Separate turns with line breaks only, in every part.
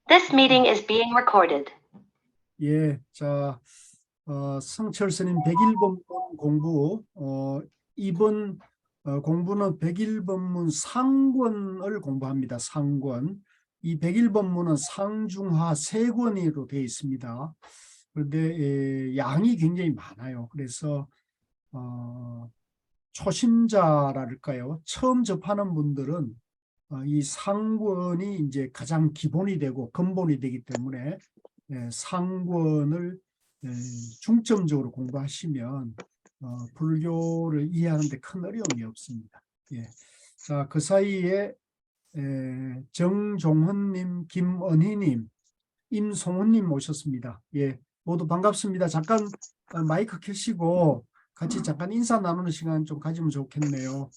This meeting is being recorded.
예, 자, 성철 스님 101번문 공부, 이번 공부는 101번문 상권을 공부합니다. 상권. 이 101번문은 상중하 3권으로 되어 있습니다. 그런데 양이 굉장히 많아요. 그래서 초심자랄까요? 처음 접하는 분들은 이 상권이 이제 가장 기본이 되고 근본이 되기 때문에 상권을 중점적으로 공부하시면 불교를 이해하는 데 큰 어려움이 없습니다. 예. 자, 그 사이에 정종헌님, 김은희님, 임송훈님 모셨습니다. 예, 모두 반갑습니다. 잠깐 마이크 켜시고 같이 잠깐 인사 나누는 시간 좀 가지면 좋겠네요.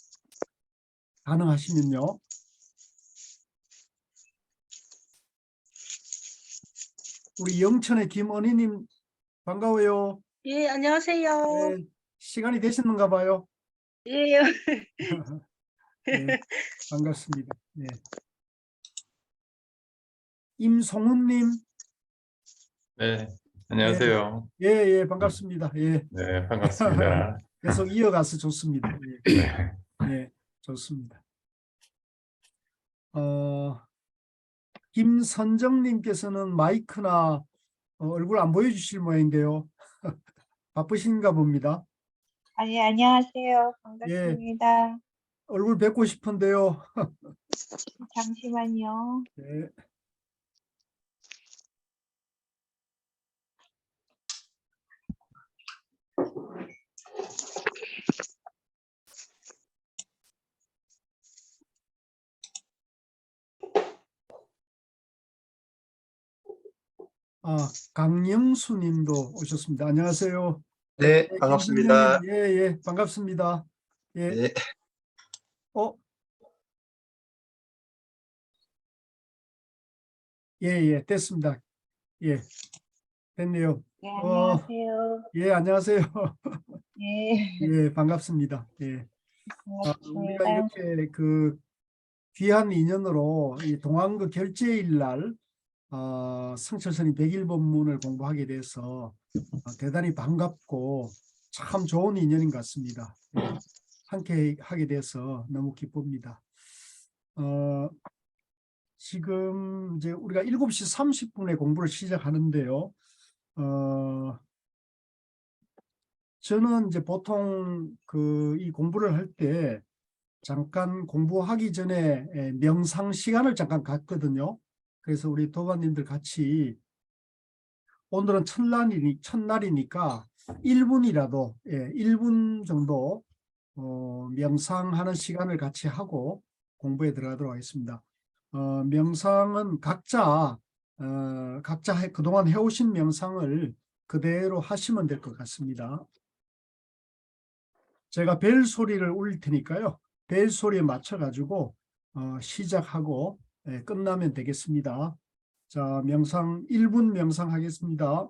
가능하시면요. 우리 영천의 김은희님 반가워요.
예, 안녕하세요.
네, 시간이 되셨는가 봐요.
예,
네, 반갑습니다. 네. 임송훈님.
네, 안녕하세요.
예, 예, 반갑습니다. 예.
네, 반갑습니다.
계속 이어가서 좋습니다. 예,
네.
예, 좋습니다. 김선정님께서는 마이크나 얼굴 안 보여주실 모양인데요. 바쁘신가 봅니다.
아니, 안녕하세요. 반갑습니다.
얼굴 뵙고 싶은데요.
잠시만요.
네. 강영수 님도 오셨습니다. 안녕하세요.
네, 반갑습니다.
예, 예, 반갑습니다. 예.
네.
예, 예, 됐습니다. 예, 됐네요.
네, 안녕하세요.
예, 안녕하세요.
예,
예, 반갑습니다. 예.
반갑습니다.
우리가 이렇게 그 귀한 인연으로 이 동안그 결제일 날 성철 스님 101번문을 공부하게 돼서 대단히 반갑고 참 좋은 인연인 것 같습니다. 예, 함께 하게 돼서 너무 기쁩니다. 지금 이제 우리가 7시 30분에 공부를 시작하는데요. 저는 이제 보통 이 공부를 할 때 잠깐 공부하기 전에 명상 시간을 잠깐 갖거든요. 그래서 우리 도반님들 같이 오늘은 첫날이니까 1분이라도 1분 정도 명상하는 시간을 같이 하고 공부에 들어가도록 하겠습니다. 명상은 각자 그동안 해오신 명상을 그대로 하시면 될 것 같습니다. 제가 벨 소리를 울릴 테니까요. 벨 소리에 맞춰가지고 시작하고 끝나면 되겠습니다. 자, 명상 1분 명상하겠습니다.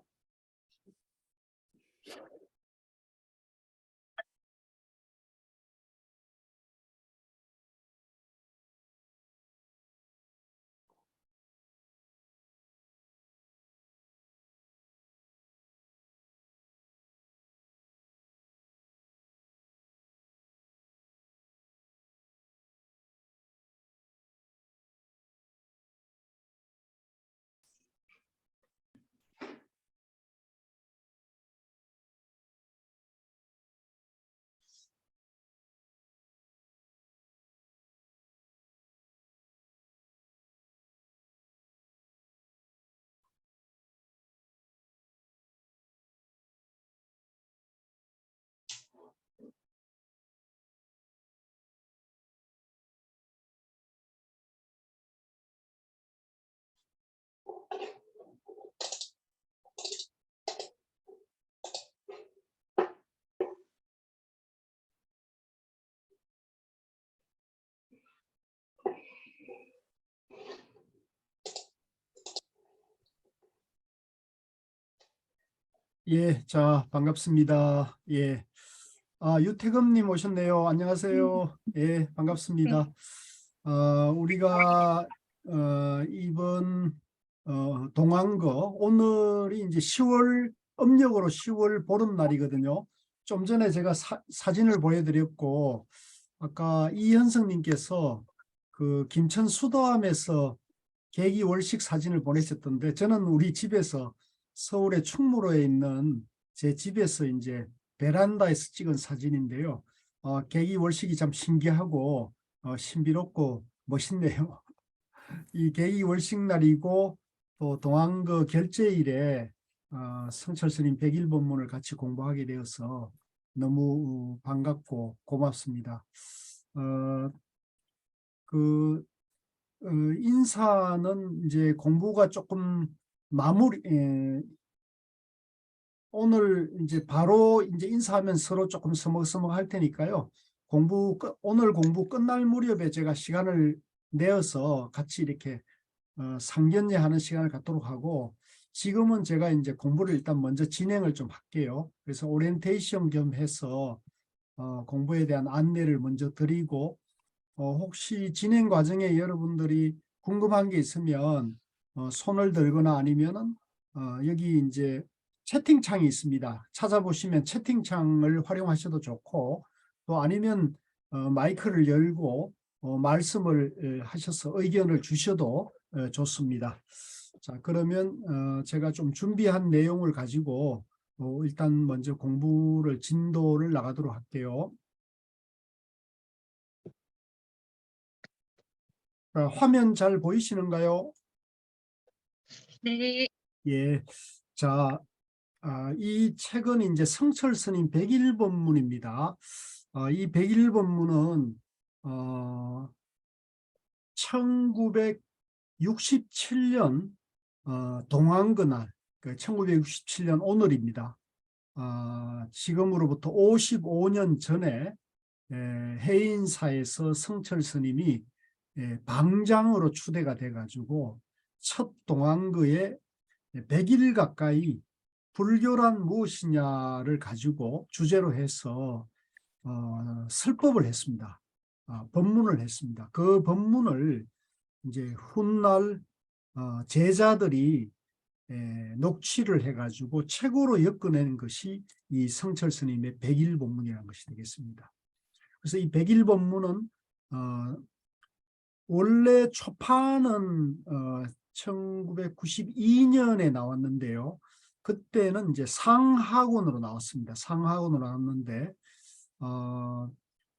예, 자, 반갑습니다. 예. 유태금님 오셨네요. 안녕하세요. 예, 반갑습니다. 우리가 이번 동안거 오늘이 이제 10월 음력으로 10월 보름날이거든요. 좀 전에 제가 사진을 보여드렸고 아까 이현성님께서 그 김천 수도암에서 계기월식 사진을 보내셨던데 저는 우리 집에서 서울의 충무로에 있는 제 집에서 이제 베란다에서 찍은 사진인데요. 계기월식이 참 신기하고 신비롭고 멋있네요. 이 계기월식 날이고 또 동안거 결제일에 성철 스님 100일 법문을 같이 공부하게 되어서 너무 반갑고 고맙습니다. 인사는 이제 공부가 조금 오늘 이제 바로 이제 인사하면 서로 조금 서먹서먹 할 테니까요. 오늘 공부 끝날 무렵에 제가 시간을 내어서 같이 이렇게 상견례하는 시간을 갖도록 하고 지금은 제가 이제 공부를 일단 먼저 진행을 좀 할게요. 그래서 오리엔테이션 겸 해서 공부에 대한 안내를 먼저 드리고 혹시 진행 과정에 여러분들이 궁금한 게 있으면 손을 들거나 아니면은 여기 이제 채팅창이 있습니다. 찾아보시면 채팅창을 활용하셔도 좋고 또 아니면 마이크를 열고 말씀을 하셔서 의견을 주셔도 좋습니다. 자, 그러면 제가 좀 준비한 내용을 가지고 일단 먼저 공부를 진도를 나가도록 할게요. 화면 잘 보이시는가요?
네.
예. 자, 이 책은 이제 성철 스님 100일 법문입니다. 이 100일 법문은 1967년 동안그날, 1967년 오늘입니다. 지금으로부터 55년 전에 해인사에서 성철 스님이 방장으로 추대가 돼가지고 첫 동안거에 100일 가까이 불교란 무엇이냐를 가지고 주제로 해서 설법을 했습니다. 법문을 했습니다. 그 법문을 이제 훗날 제자들이 녹취를 해가지고 책으로 엮어낸 것이 이 성철 스님의 100일 법문이라는 것이 되겠습니다. 그래서 이 100일 법문은 원래 초판은 1992년에 나왔는데요. 그때는 이제 상하권으로 나왔습니다. 상하권으로 나왔는데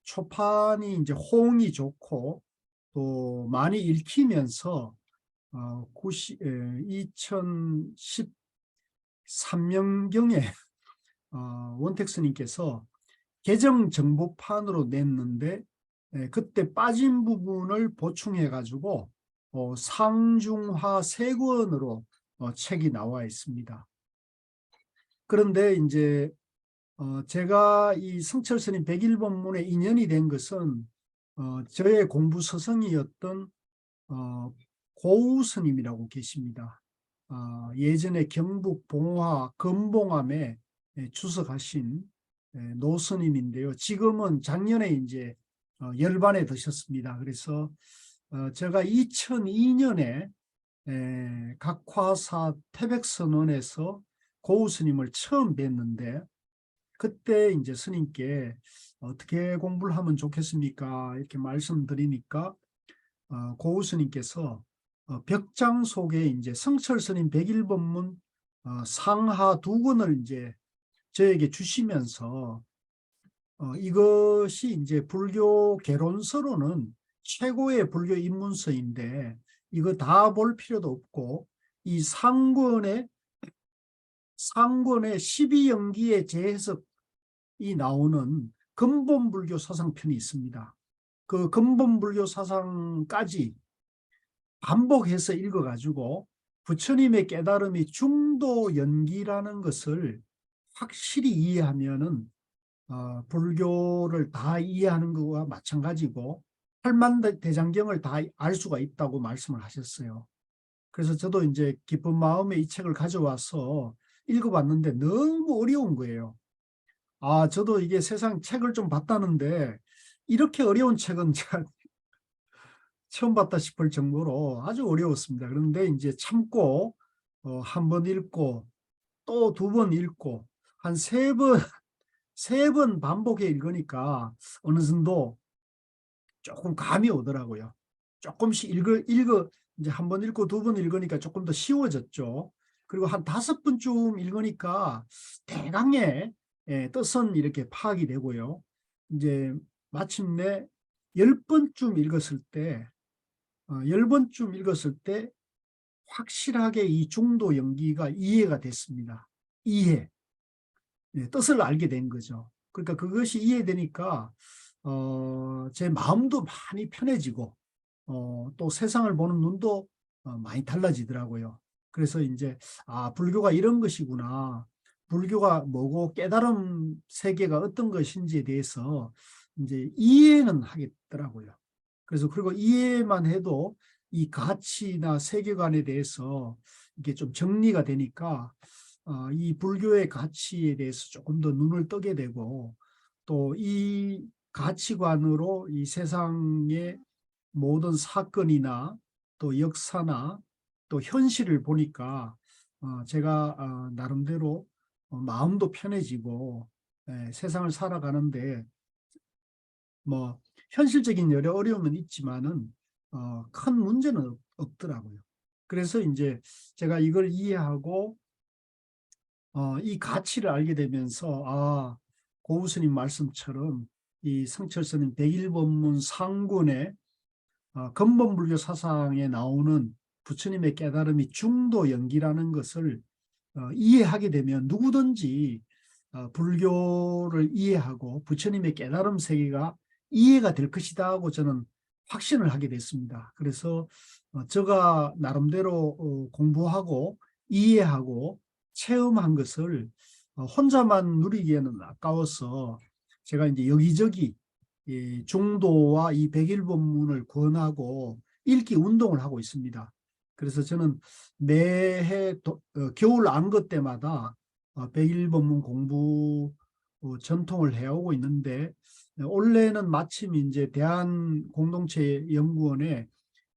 초판이 이제 호응이 좋고 또 많이 읽히면서 2013년경에 원택 스님께서 개정 정보판으로 냈는데 그때 빠진 부분을 보충해 가지고 상중하 3권으로 책이 나와 있습니다. 그런데 이제 제가 이 성철 스님 100일 법문에 인연이 된 것은 저의 공부 스승이었던 고우 스님이라고 계십니다. 예전에 경북 봉화 금봉암에 주석하신 노 스님인데요. 지금은 작년에 이제 열반에 드셨습니다. 그래서 제가 2002년에 각화사 태백선원에서 고우 스님을 처음 뵀는데 그때 이제 스님께 어떻게 공부를 하면 좋겠습니까? 이렇게 말씀드리니까 고우 스님께서 벽장 속에 이제 성철 스님 100일 법문 상하 2권을 이제 저에게 주시면서 이것이 이제 불교 개론서로는 최고의 불교 입문서인데 이거 다 볼 필요도 없고 이 상권의 12연기의 재해석이 나오는 근본불교 사상편이 있습니다. 그 근본불교 사상까지 반복해서 읽어가지고 부처님의 깨달음이 중도연기라는 것을 확실히 이해하면은 불교를 다 이해하는 것과 마찬가지고 팔만대장경을 다 알 수가 있다고 말씀을 하셨어요. 그래서 저도 이제 기쁜 마음에 이 책을 가져와서 읽어봤는데 너무 어려운 거예요. 저도 이게 세상 책을 좀 봤다는데 이렇게 어려운 책은 처음 봤다 싶을 정도로 아주 어려웠습니다. 그런데 이제 참고 한 번 읽고 또 두 번 읽고 한 세 번 반복해 읽으니까 어느 정도 조금 감이 오더라고요. 조금씩 이제 한 번 읽고 두 번 읽으니까 조금 더 쉬워졌죠. 그리고 한 5번쯤 읽으니까 대강의 뜻은 이렇게 파악이 되고요. 이제 마침내 10번쯤 읽었을 때, 10번쯤 읽었을 때 확실하게 이 중도 연기가 이해가 됐습니다. 이해. 뜻을 알게 된 거죠. 그러니까 그것이 이해되니까 제 마음도 많이 편해지고 또 세상을 보는 눈도 많이 달라지더라고요. 그래서 이제 불교가 이런 것이구나. 불교가 뭐고 깨달음 세계가 어떤 것인지에 대해서 이제 이해는 하겠더라고요. 그래서 그리고 이해만 해도 이 가치나 세계관에 대해서 이게 좀 정리가 되니까 이 불교의 가치에 대해서 조금 더 눈을 뜨게 되고 또 이 가치관으로 이 세상의 모든 사건이나 또 역사나 또 현실을 보니까 제가 나름대로 마음도 편해지고 세상을 살아가는데 뭐 현실적인 여러 어려움은 있지만은 큰 문제는 없더라고요. 그래서 이제 제가 이걸 이해하고 이 가치를 알게 되면서 고우 스님 말씀처럼 이 성철 스님 백일법문 상군의 근본불교 사상에 나오는 부처님의 깨달음이 중도 연기라는 것을 이해하게 되면 누구든지 불교를 이해하고 부처님의 깨달음 세계가 이해가 될 것이다 하고 저는 확신을 하게 됐습니다. 그래서 제가 나름대로 공부하고 이해하고 체험한 것을 혼자만 누리기에는 아까워서 제가 이제 여기저기 중도와 이 백일법문을 권하고 읽기 운동을 하고 있습니다. 그래서 저는 매해 겨울 안거 때마다 백일법문 공부 전통을 해오고 있는데 올해는 마침 이제 대한공동체연구원의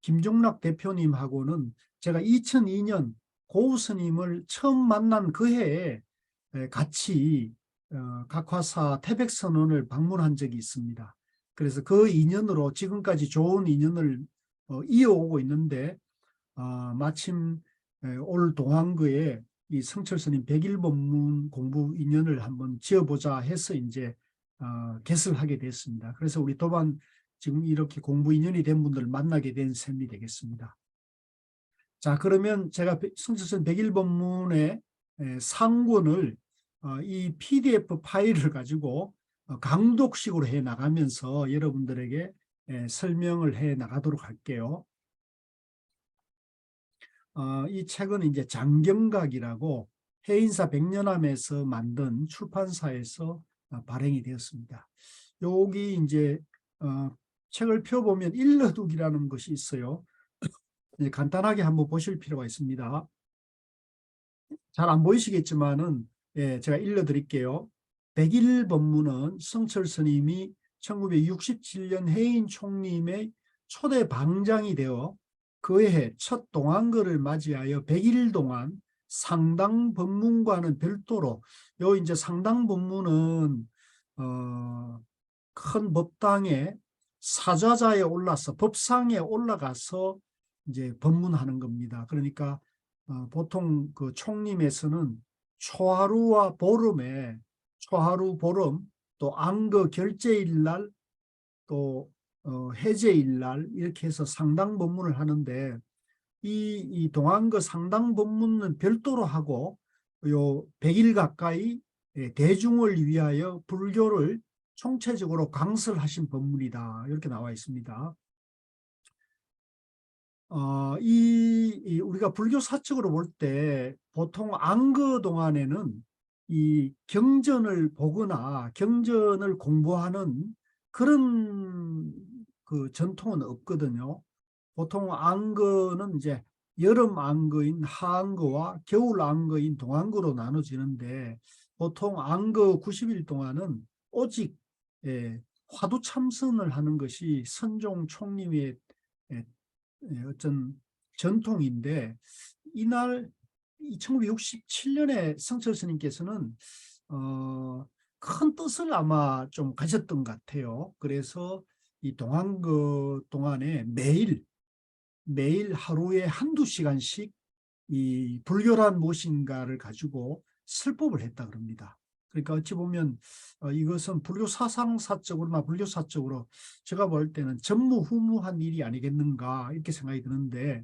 김종락 대표님하고는 제가 2002년 고우 스님을 처음 만난 그 해에 같이 각화사 태백선원을 방문한 적이 있습니다. 그래서 그 인연으로 지금까지 좋은 인연을 이어오고 있는데 마침 올 동안거에 이 성철 스님 백일법문 공부 인연을 한번 지어보자 해서 이제 개설하게 됐습니다. 그래서 우리 도반 지금 이렇게 공부 인연이 된 분들 만나게 된 셈이 되겠습니다. 자, 그러면 제가 성철 스님 백일법문의 상권을 이 PDF 파일을 가지고 강독식으로 해 나가면서 여러분들에게 설명을 해 나가도록 할게요. 이 책은 이제 장경각이라고 해인사 백년암에서 만든 출판사에서 발행이 되었습니다. 여기 이제 책을 펴보면 일러두기라는 것이 있어요. 간단하게 한번 보실 필요가 있습니다. 잘 안 보이시겠지만은 제가 일러드릴게요. 백일법문은 성철 스님이 1967년 해인 총림의 초대 방장이 되어 그해 첫 동안거를 맞이하여 100일 동안 상당법문과는 별도로 이제 상당법문은 큰 법당에 사좌자에 올라서 법상에 올라가서 이제 법문하는 겁니다. 그러니까 보통 그 총림에서는 초하루와 보름에 초하루 보름 또 안거 결제일 날 또 해제일 날 이렇게 해서 상당 법문을 하는데 이 동안거 상당 법문은 별도로 하고 요 100일 가까이 대중을 위하여 불교를 총체적으로 강설하신 법문이다 이렇게 나와 있습니다. 우리가 불교 사측으로 볼 때 보통 안거 동안에는 이 경전을 보거나 경전을 공부하는 그런 그 전통은 없거든요. 보통 안거는 이제 여름 안거인 하안거와 겨울 안거인 동안거로 나눠지는데 보통 안거 90일 동안은 오직 화두 참선을 하는 것이 선종 총림의 어떤 전통인데 이날 1967년에 성철 스님께서는 큰 뜻을 아마 좀 가졌던 것 같아요. 그래서 이 동안그 동안에 매일 하루에 한두 시간씩 이 불교란 무엇인가를 가지고 설법을 했다 그럽니다. 그러니까 어찌 보면 이것은 불교 사상사적으로나 불교사적으로 제가 볼 때는 전무후무한 일이 아니겠는가 이렇게 생각이 드는데,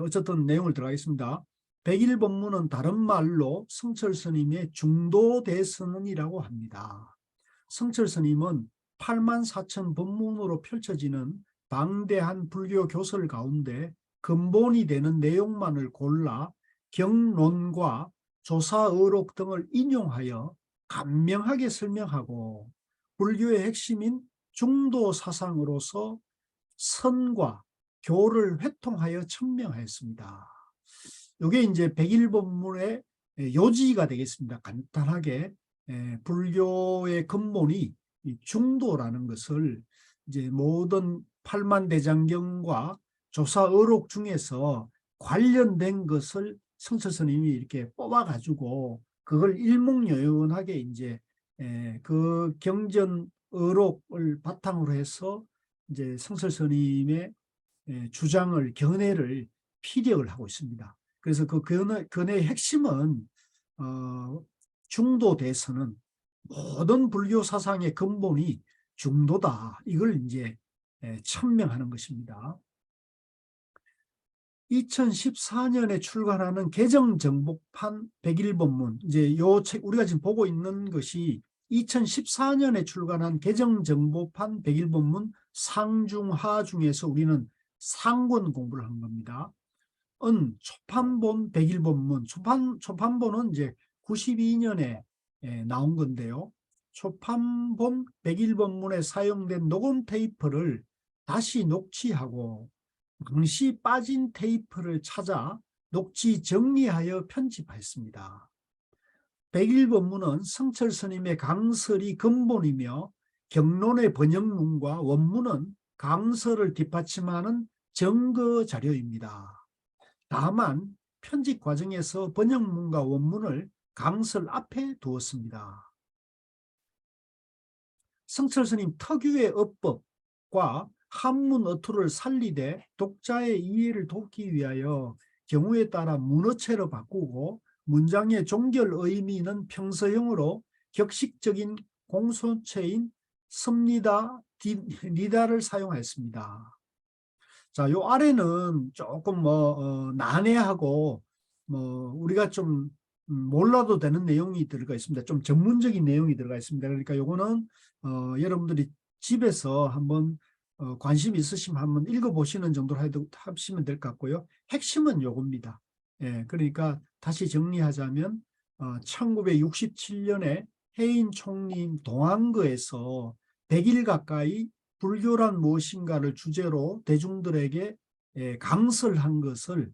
어쨌든 내용을 들어가겠습니다. 백일법문은 다른 말로 성철 스님의 중도대선언이라고 합니다. 성철 스님은 84,000 법문으로 펼쳐지는 방대한 불교 교설 가운데 근본이 되는 내용만을 골라 경론과 조사의록 등을 인용하여 간명하게 설명하고 불교의 핵심인 중도 사상으로서 선과 교를 회통하여 천명하였습니다. 이게 이제 백일법문의 요지가 되겠습니다. 간단하게 불교의 근본이 중도라는 것을 이제 모든 팔만대장경과 조사의록 중에서 관련된 것을 성철 스님이 이렇게 뽑아가지고 그걸 일목요연하게 이제 그 경전 의록을 바탕으로 해서 이제 성철 스님의 주장을 견해를 피력을 하고 있습니다. 그래서 그 견해의 핵심은 중도대선은 모든 불교 사상의 근본이 중도다. 이걸 이제 천명하는 것입니다. 2014년에 출간하는 개정정복판 백일법문, 이제 요 책 우리가 지금 보고 있는 것이 2014년에 출간한 개정정복판 백일법문 상중하 중에서 우리는 상권 공부를 한 겁니다. 초판본 백일법문, 초판본은 이제 92년에 나온 건데요. 초판본 백일법문에 사용된 녹음 테이프를 다시 녹취하고 당시 빠진 테이프를 찾아 녹취 정리하여 편집했습니다. 백일법문은 성철 스님의 강설이 근본이며 경론의 번역문과 원문은 강설을 뒷받침하는 증거 자료입니다. 다만 편집 과정에서 번역문과 원문을 강설 앞에 두었습니다. 성철 스님 특유의 어법과 한문 어투를 살리되 독자의 이해를 돕기 위하여 경우에 따라 문어체로 바꾸고 문장의 종결 의미는 평서형으로 격식적인 공소체인 섭니다, 니다를 사용하였습니다. 자, 요 아래는 조금 난해하고 우리가 좀 몰라도 되는 내용이 들어가 있습니다. 좀 전문적인 내용이 들어가 있습니다. 그러니까 요거는 여러분들이 집에서 한번 관심 있으시면 한번 읽어보시는 정도로 하시면 될 것 같고요. 핵심은 요겁니다. 그러니까 다시 정리하자면 1967년에 해인 총림 동안거에서 100일 가까이 불교란 무엇인가를 주제로 대중들에게 강설한 것을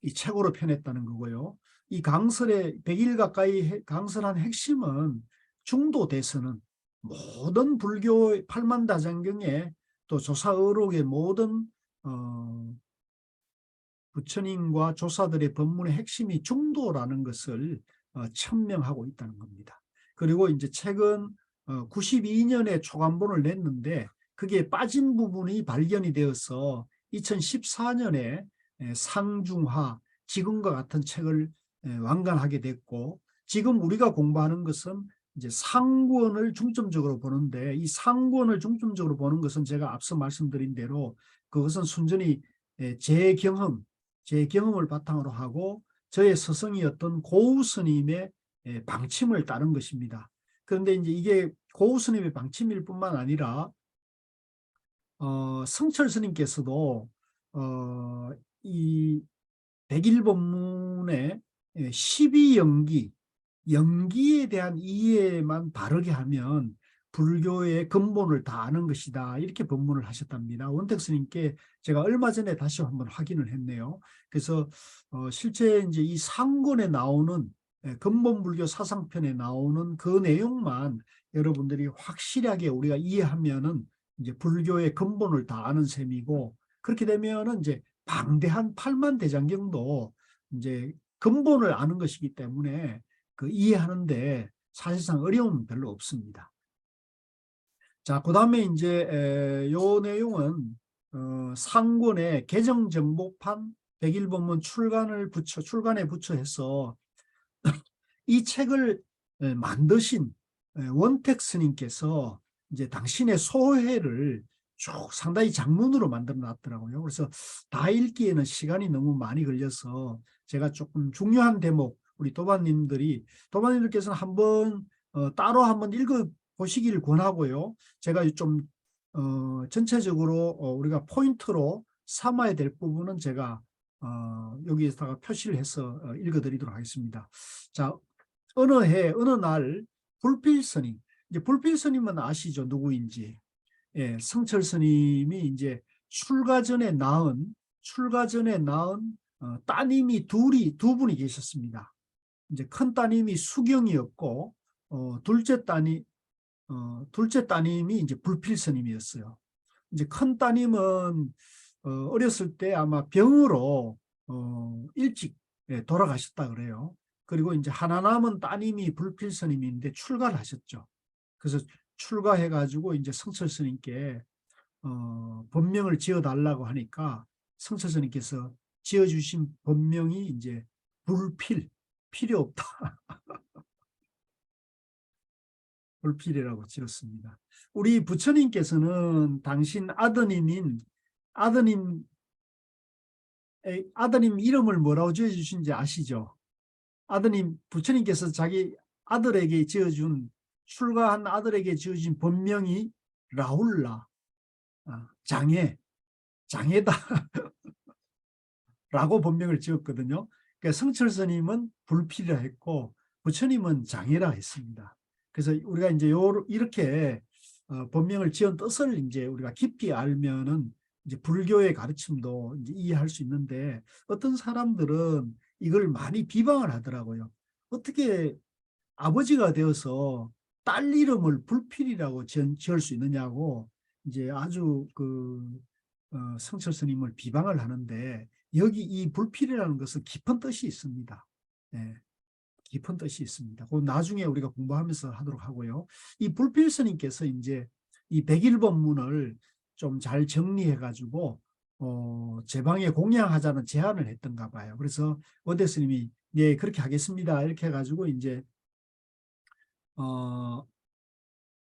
이 책으로 펴냈다는 거고요. 이 강설에 100일 가까이 강설한 핵심은 중도대선은 모든 불교 팔만다장경의 또 조사의록의 모든 부처님과 조사들의 법문의 핵심이 중도라는 것을 천명하고 있다는 겁니다. 그리고 이제 최근 92년에 초간본을 냈는데 그게 빠진 부분이 발견이 되어서 2014년에 상중하 지금과 같은 책을 완간하게 됐고, 지금 우리가 공부하는 것은 이제 상권을 중점적으로 보는데, 이 상권을 중점적으로 보는 것은 제가 앞서 말씀드린 대로 그것은 순전히 제 경험을 바탕으로 하고 저의 스승이었던 고우 스님의 방침을 따른 것입니다. 그런데 이제 이게 고우 스님의 방침일 뿐만 아니라 성철 스님께서도 이 백일법문의 12연기, 연기에 대한 이해만 바르게 하면 불교의 근본을 다 아는 것이다, 이렇게 법문을 하셨답니다. 원택 스님께 제가 얼마 전에 다시 한번 확인을 했네요. 그래서 실제 이제 이 상권에 나오는 근본 불교 사상편에 나오는 그 내용만 여러분들이 확실하게 우리가 이해하면은 이제 불교의 근본을 다 아는 셈이고, 그렇게 되면은 이제 방대한 8만 대장경도 이제 근본을 아는 것이기 때문에 그 이해하는데 사실상 어려움은 별로 없습니다. 자, 그다음에 이제 요 내용은 상권의 개정정복판 백일본문 출간에 붙여 해서 이 책을 만드신 원택 스님께서 이제 당신의 소회를 쭉 상당히 장문으로 만들어 놨더라고요. 그래서 다 읽기에는 시간이 너무 많이 걸려서 제가 조금 중요한 대목, 우리 도반님들께서는 한번 따로 한번 읽어 보시기를 권하고요. 제가 좀 전체적으로 우리가 포인트로 삼아야 될 부분은 제가 여기에다가 표시를 해서 읽어드리도록 하겠습니다. 자, 어느 해 어느 날 불필스님, 이제 불필스님은 아시죠? 누구인지. 예, 성철 스님이 이제 출가 전에 낳은 따님이 두 분이 계셨습니다. 이제 큰 따님이 수경이었고 둘째 따님이 이제 불필스님이었어요. 이제 큰 따님은 어렸을 때 아마 병으로 일찍 돌아가셨다 그래요. 그리고 이제 하나 남은 따님이 불필스님인데 출가를 하셨죠. 그래서 출가해가지고 이제 성철 스님께 법명을 지어달라고 하니까 성철 스님께서 지어주신 법명이 이제 필요 없다. 불필이라고 지었습니다. 우리 부처님께서는 당신 아드님 이름을 뭐라고 지어주신지 아시죠? 부처님께서 자기 아들에게 출가한 아들에게 지어준 본명이 라울라, 장애다 라고 본명을 지었거든요. 그러니까 성철 스님은 불필이라 했고 부처님은 장애라 했습니다. 그래서 우리가 이제 이렇게 본명을 지은 뜻을 이제 우리가 깊이 알면은 이제 불교의 가르침도 이제 이해할 수 있는데, 어떤 사람들은 이걸 많이 비방을 하더라고요. 어떻게 아버지가 되어서 딸 이름을 불필이라고 지을 수 있느냐고 이제 아주 성철 스님을 비방을 하는데, 여기 이 불필이라는 것은 깊은 뜻이 있습니다. 네, 깊은 뜻이 있습니다. 그 나중에 우리가 공부하면서 하도록 하고요. 이 불필 스님께서 이제 이 백일본문을 좀 잘 정리해 가지고 제 방에 공양하자는 제안을 했던가 봐요. 그래서 원대 스님이 네, 그렇게 하겠습니다 이렇게 해 가지고 이제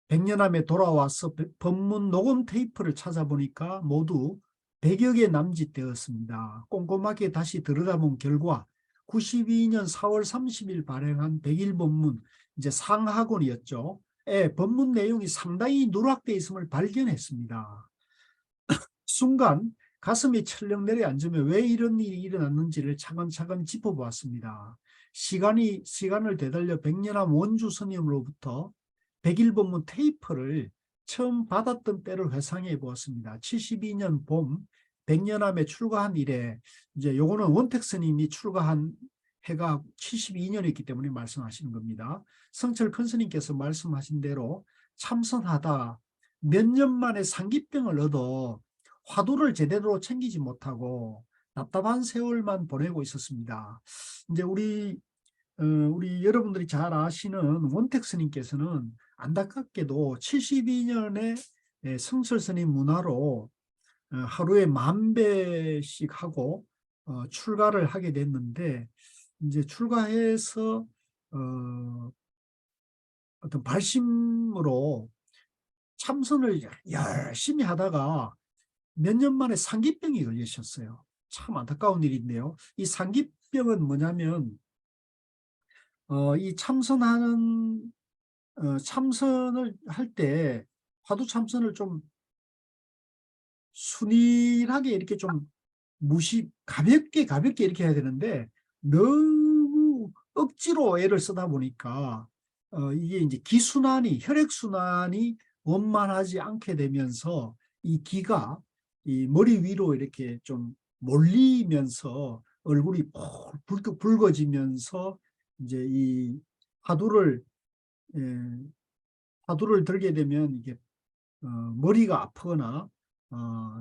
백년암에 돌아와서 법문 녹음 테이프를 찾아보니까 모두 100여 개 남짓되었습니다. 꼼꼼하게 다시 들여다본 결과 92년 4월 30일 발행한 백일본문, 이제 상하권이었죠. 법문 내용이 상당히 누락되어 있음을 발견했습니다. 순간 가슴이 철렁 내려앉으며 왜 이런 일이 일어났는지를 차근차근 짚어보았습니다. 시간을 되돌려 백년암 원주 스님으로부터 백일본문 테이프를 처음 받았던 때를 회상해 보았습니다. 72년 봄 백년암에 출가한 이래, 이제 요거는 원택 스님이 출가한 해가 72년이기 때문에 말씀하시는 겁니다. 성철 큰 스님께서 말씀하신 대로 참선하다 몇 년 만에 상기병을 얻어 화두를 제대로 챙기지 못하고 답답한 세월만 보내고 있었습니다. 이제 우리 여러분들이 잘 아시는 원택 스님께서는 안타깝게도 72년에 성철 스님 문화로 하루에 10,000배씩 하고 출가를 하게 됐는데, 이제 출가해서 어떤 발심으로 참선을 열심히 하다가 몇 년 만에 상기병이 걸리셨어요. 참 안타까운 일인데요. 이 상기병은 뭐냐면 이 참선을 할 때 화두 참선을 좀 순일하게 이렇게 좀 가볍게 이렇게 해야 되는데, 너무 억지로 애를 쓰다 보니까 이게 이제 혈액순환이 원만하지 않게 되면서 이 기가 이 머리 위로 이렇게 좀 몰리면서 얼굴이 붉어지면서 이제 이 화두를 들게 되면 이게 머리가 아프거나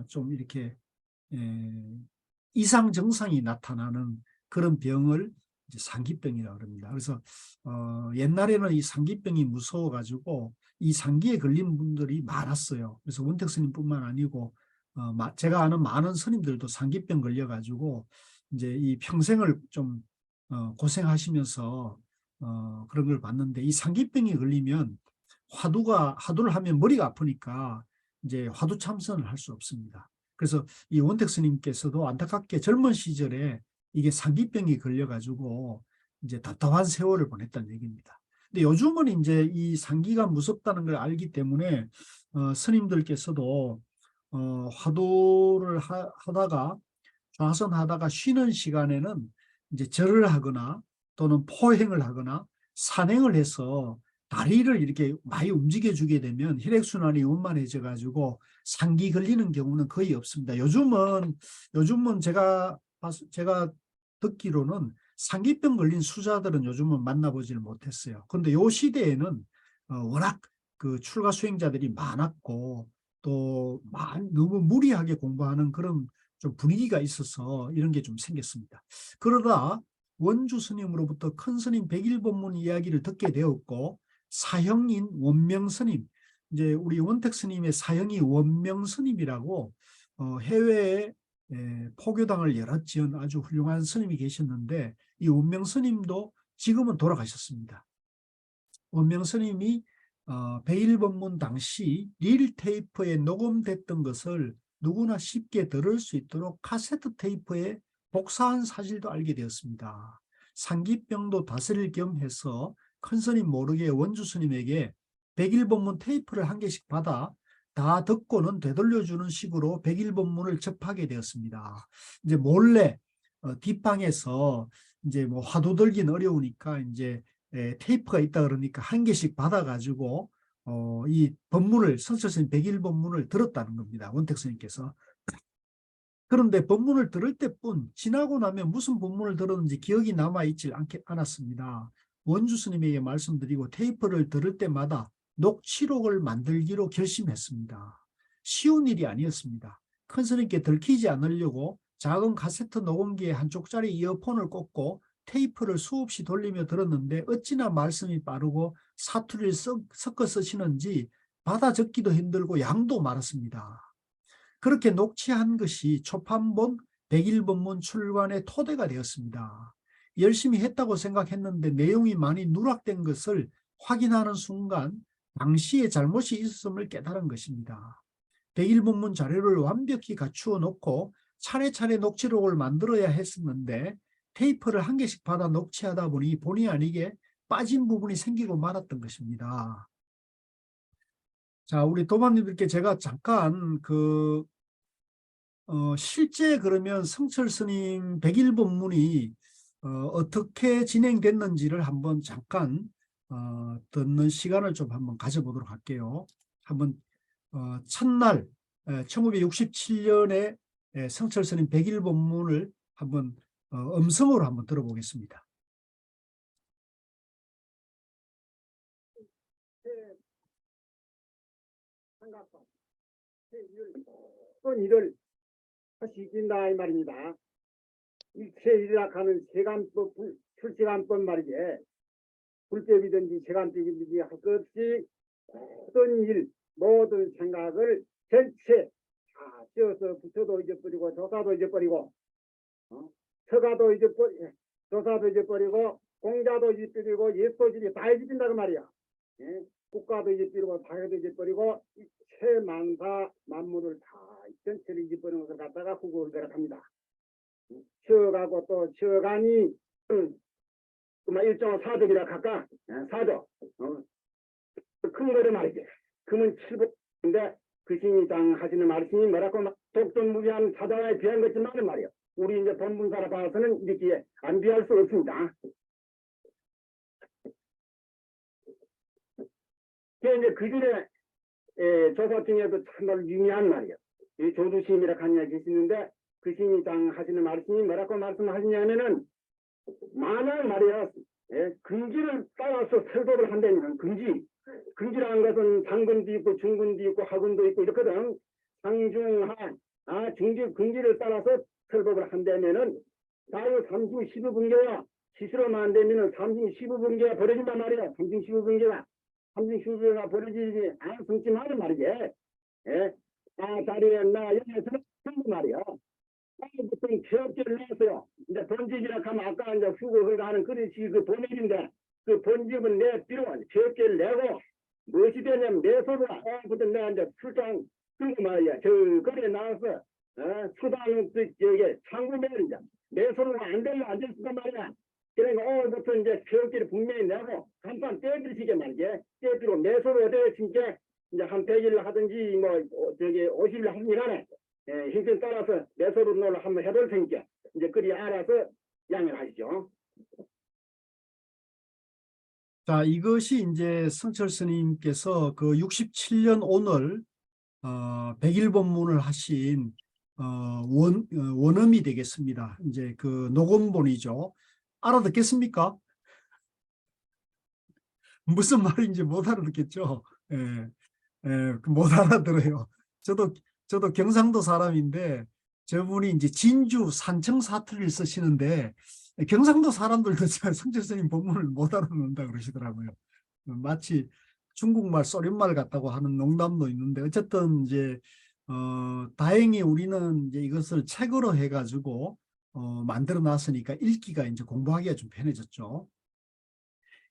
좀 이렇게 이상 증상이 나타나는 그런 병을 이제 상기병이라고 합니다. 그래서 옛날에는 이 상기병이 무서워가지고 이 상기에 걸린 분들이 많았어요. 그래서 원택 스님뿐만 아니고 제가 아는 많은 스님들도 상기병 걸려가지고 이제 이 평생을 좀 고생하시면서 그런 걸 봤는데, 이 상기병이 걸리면 화두를 하면 머리가 아프니까 이제 화두 참선을 할 수 없습니다. 그래서 이 원택 스님께서도 안타깝게 젊은 시절에 이게 상기병이 걸려가지고 이제 답답한 세월을 보냈다는 얘기입니다. 근데 요즘은 이제 이 상기가 무섭다는 걸 알기 때문에 스님들께서도 화두를 하다가 좌선하다가 쉬는 시간에는 이제 절을 하거나 또는 포행을 하거나 산행을 해서 다리를 이렇게 많이 움직여주게 되면 혈액순환이 원만해져 가지고 상기 걸리는 경우는 거의 없습니다. 요즘은 제가 듣기로는 상기병 걸린 수자들은 요즘은 만나보지를 못했어요. 그런데 요 시대에는 워낙 그 출가 수행자들이 많았고 또 너무 무리하게 공부하는 그런 좀 분위기가 있어서 이런 게 좀 생겼습니다. 그러다 원주 스님으로부터 큰 스님 백일본문 이야기를 듣게 되었고, 사형인 원명 스님, 이제 우리 원택 스님의 사형이 원명 스님이라고 해외에 포교당을 여러 지은 아주 훌륭한 스님이 계셨는데, 이 원명 스님도 지금은 돌아가셨습니다. 원명 스님이 백일본문 당시 릴 테이프에 녹음됐던 것을 누구나 쉽게 들을 수 있도록 카세트 테이프에 복사한 사실도 알게 되었습니다. 상기병도 다스릴 겸 해서 큰 스님 모르게 원주 스님에게 백일본문 테이프를 한 개씩 받아 다 듣고는 되돌려주는 식으로 백일본문을 접하게 되었습니다. 이제 몰래 뒷방에서 이제 뭐 화두 들긴 어려우니까 이제 테이프가 있다 그러니까 한 개씩 받아가지고 이 법문을, 성철스님 백일본문을 들었다는 겁니다. 원택 스님께서. 그런데 법문을 들을 때뿐, 지나고 나면 무슨 법문을 들었는지 기억이 남아있지 않았습니다. 원주 스님에게 말씀드리고 테이프를 들을 때마다 녹취록을 만들기로 결심했습니다. 쉬운 일이 아니었습니다. 큰 스님께 들키지 않으려고 작은 카세트 녹음기에 한쪽짜리 이어폰을 꽂고 테이프를 수없이 돌리며 들었는데 어찌나 말씀이 빠르고 사투리를 섞어 쓰시는지 받아 적기도 힘들고 양도 많았습니다. 그렇게 녹취한 것이 초판본 백일본문 출간의 토대가 되었습니다. 열심히 했다고 생각했는데 내용이 많이 누락된 것을 확인하는 순간 당시에 잘못이 있었음을 깨달은 것입니다. 백일본문 자료를 완벽히 갖추어 놓고 차례차례 녹취록을 만들어야 했었는데 테이프를 한 개씩 받아 녹취하다 보니 본의 아니게 빠진 부분이 생기고 말았던 것입니다. 자, 우리 도마님들께 제가 잠깐 실제 그러면 성철 스님 백일본문이 어떻게 진행됐는지를 한번 잠깐 듣는 시간을 좀 한번 가져보도록 할게요. 한번 첫날 1967년에 성철 스님 백일본문을 한번 음성으로 한번 들어보겠습니다.
일을 하시긴다 이 말입니다. 일체일이라 하는 세간법, 출세간법 말이지. 불법이든지 세간법이든지 할 것 없이 모든 일, 모든 생각을 전체 다 씌어서 부처도 잊어버리고 조사도 잊어버리고 서가도 잊어버리고 조사도 잊어버리고 공자도 잊어버리고 예소질이 다 잊어버린다고 말이야. 예? 국가도 잊어버리고 사회도 잊어버리고 이체 만사 만물을 다 전체를 잊어버리는 것을 갖다가 후구를 합니다. 쉬어가고 또 쉬어가니 일종의 사덕이라 할까? 사덕. 큰 거를 말이지. 금은 칠복인데 그 신이 당 하시는 말씀이 뭐라고 독존무비한 사자에 비한 것지만은 말이야. 우리 이제 본문사라 봐서는 이렇게 안 비할 수 없습니다. 이제 그 중에 조사 중에도 정말 유명한 말이에요. 이 조두심이라 하는 이야기 계시는데 그 신이 당 하시는 말씀이 뭐라고 말씀하시냐면은 만약 말이야 예, 금지를 따라서 설법을 한다면 금지라는 것은 상근도 있고 중근도 있고 하근도 있고 이렇거든. 상중하 금지를 따라서 설법을 한다면은 나의 3중 15분계와 시스로만 안 되면은 3중 15분계가 벌어진단 말이야. 3중 15분계가 벌어지지 않았지만 말이지. 예, 다리에 나 여기서는 말이야. 보통 체업제를 냈어요. 이제 번집이라 하면 아까 이제 후보를 하는 그릇이 그 번집인데 그 번집은 내 뒤로 체업제를 내고 무엇이 되냐면 매소로 부터 내가 이제 출장 끌고 말이야. 저 거리에 나와서 수당 저기 창구매를 이제 매소로가 안 되면 안 될 수가 말이야. 그러니까 오늘부터 이제 체업제를 분명히 내고 간판 떼드리시게 말이지. 떼드리고 매소로 되었으니까 이제 한 100일 하든지 뭐 저기 50일 하든지 형편 따라서 매소로 놀러 한번 해볼 테니까 이제 그리 알아서 양해하시죠.
자, 이것이 이제 성철 스님께서 그 67년 오늘 100일 법문을 하신 원음이 되겠습니다. 이제 그 녹음본이죠. 알아듣겠습니까? 무슨 말인지 못 알아듣겠죠. 못 알아들어요. 저도 경상도 사람인데 저분이 이제 진주 산청 사투리를 쓰시는데 경상도 사람들도 성철 스님 법문을 못 알아듣는다 그러시더라고요. 마치 중국말 소련말 같다고 하는 농담도 있는데 어쨌든 이제 다행히 우리는 이제 이것을 책으로 해가지고 만들어 놨으니까 읽기가 이제 공부하기가 좀 편해졌죠.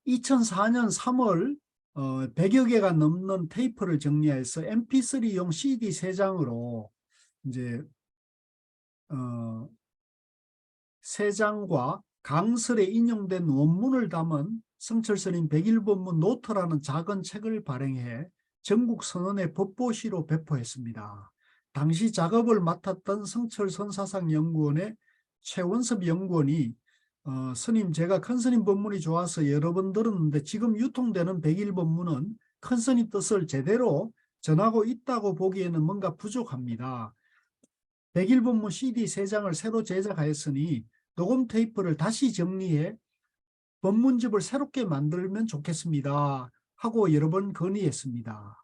2004년 3월 100여 개가 넘는 테이프를 정리해서 MP3용 CD 3장으로 이제 3장과 강설에 인용된 원문을 담은 성철 스님 100일 법문 노트라는 작은 책을 발행해 전국 선원의 법보시로 배포했습니다. 당시 작업을 맡았던 성철 선사상연구원의 최원섭 연구원이 스님 제가 큰 스님 법문이 좋아서 여러 번 들었는데 지금 유통되는 100일 법문은 큰 스님 뜻을 제대로 전하고 있다고 보기에는 뭔가 부족합니다. 100일 법문 CD 3장을 새로 제작하였으니 녹음 테이프를 다시 정리해 법문집을 새롭게 만들면 좋겠습니다 하고 여러 번 건의했습니다.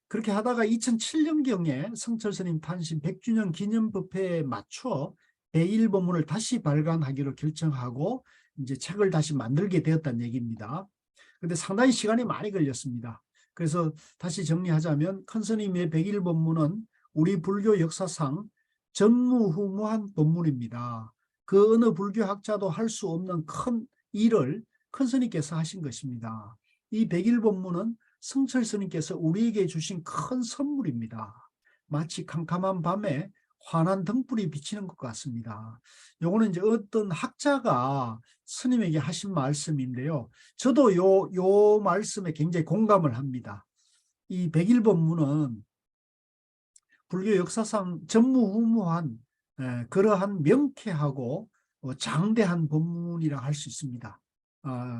그렇게 하다가 2007년경에 성철 스님 탄신 100주년 기념법회에 맞춰 100일 법문을 다시 발간하기로 결정하고 이제 책을 다시 만들게 되었다는 얘기입니다. 근데 상당히 시간이 많이 걸렸습니다. 그래서 다시 정리하자면 큰 스님의 100일 법문은 우리 불교 역사상 전무후무한 법문입니다. 그 어느 불교학자도 할 수 없는 큰 일을 큰 스님께서 하신 것입니다. 이 100일 법문은 성철 스님께서 우리에게 주신 큰 선물입니다. 마치 캄캄한 밤에 환한 등불이 비치는 것 같습니다. 요거는 이제 어떤 학자가 스님에게 하신 말씀인데요. 저도 요 말씀에 굉장히 공감을 합니다. 이 100일 법문은 불교 역사상 전무후무한 그러한 명쾌하고 장대한 법문이라 할 수 있습니다.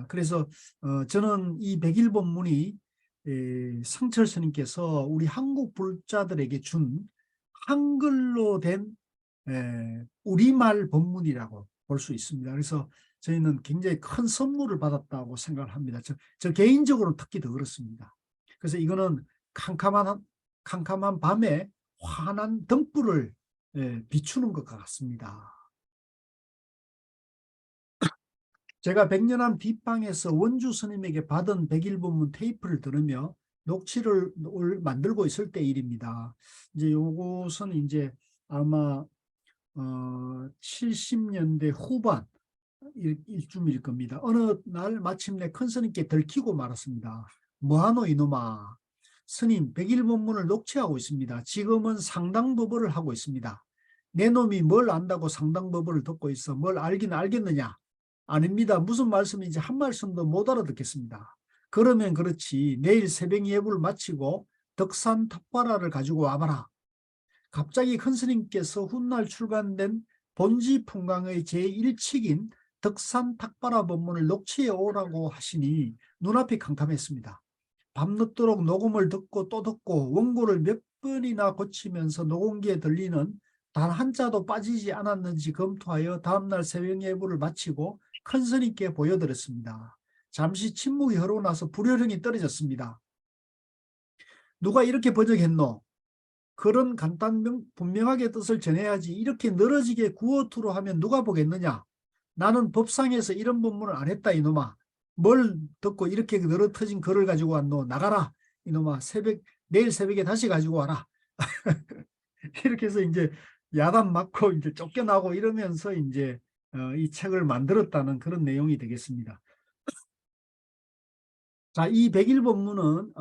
그래서 저는 이 100일 법문이 성철 스님께서 우리 한국 불자들에게 준 한글로 된 우리말 법문이라고 볼 수 있습니다. 그래서 저희는 굉장히 큰 선물을 받았다고 생각을 합니다. 저 개인적으로는 특히 더 그렇습니다. 그래서 이거는 캄캄한 밤에 환한 등불을 비추는 것 같습니다. 제가 백년한 뒷방에서 원주 스님에게 받은 100일 법문 테이프를 들으며 녹취를 만들고 있을 때 일입니다. 이제 요것은 이제 아마 70년대 후반 일쯤일 겁니다. 어느 날 마침내 큰 스님께 들키고 말았습니다. 뭐하노 이놈아. 스님 100일 법문을 녹취하고 있습니다. 지금은 상당법어를 하고 있습니다. 내 놈이 뭘 안다고 상당법어를 듣고 있어. 뭘 알긴 알겠느냐. 아닙니다. 무슨 말씀인지 한 말씀도 못 알아듣겠습니다. 그러면 그렇지 내일 새벽 예불 마치고 덕산 탑바라를 가지고 와봐라. 갑자기 큰 스님께서 훗날 출간된 본지풍강의 제1칙인 덕산 탁바라 법문을 녹취해 오라고 하시니 눈앞이 캄캄했습니다. 밤늦도록 녹음을 듣고 또 듣고 원고를 몇 번이나 고치면서 녹음기에 들리는 단 한자도 빠지지 않았는지 검토하여 다음날 새벽 예불을 마치고 큰 스님께 보여드렸습니다. 잠시 침묵이 흐르고 나서 불효령이 떨어졌습니다. 누가 이렇게 번역했노? 그런 간단 분명하게 뜻을 전해야지 이렇게 늘어지게 구어투로 하면 누가 보겠느냐? 나는 법상에서 이런 본문을 안 했다 이놈아. 뭘 듣고 이렇게 늘어터진 글을 가지고 왔노? 나가라 이놈아. 내일 새벽에 다시 가지고 와라. 이렇게 해서 이제 야단 맞고 이제 쫓겨나고 이러면서 이제 이 책을 만들었다는 그런 내용이 되겠습니다. 자, 이 백일본문은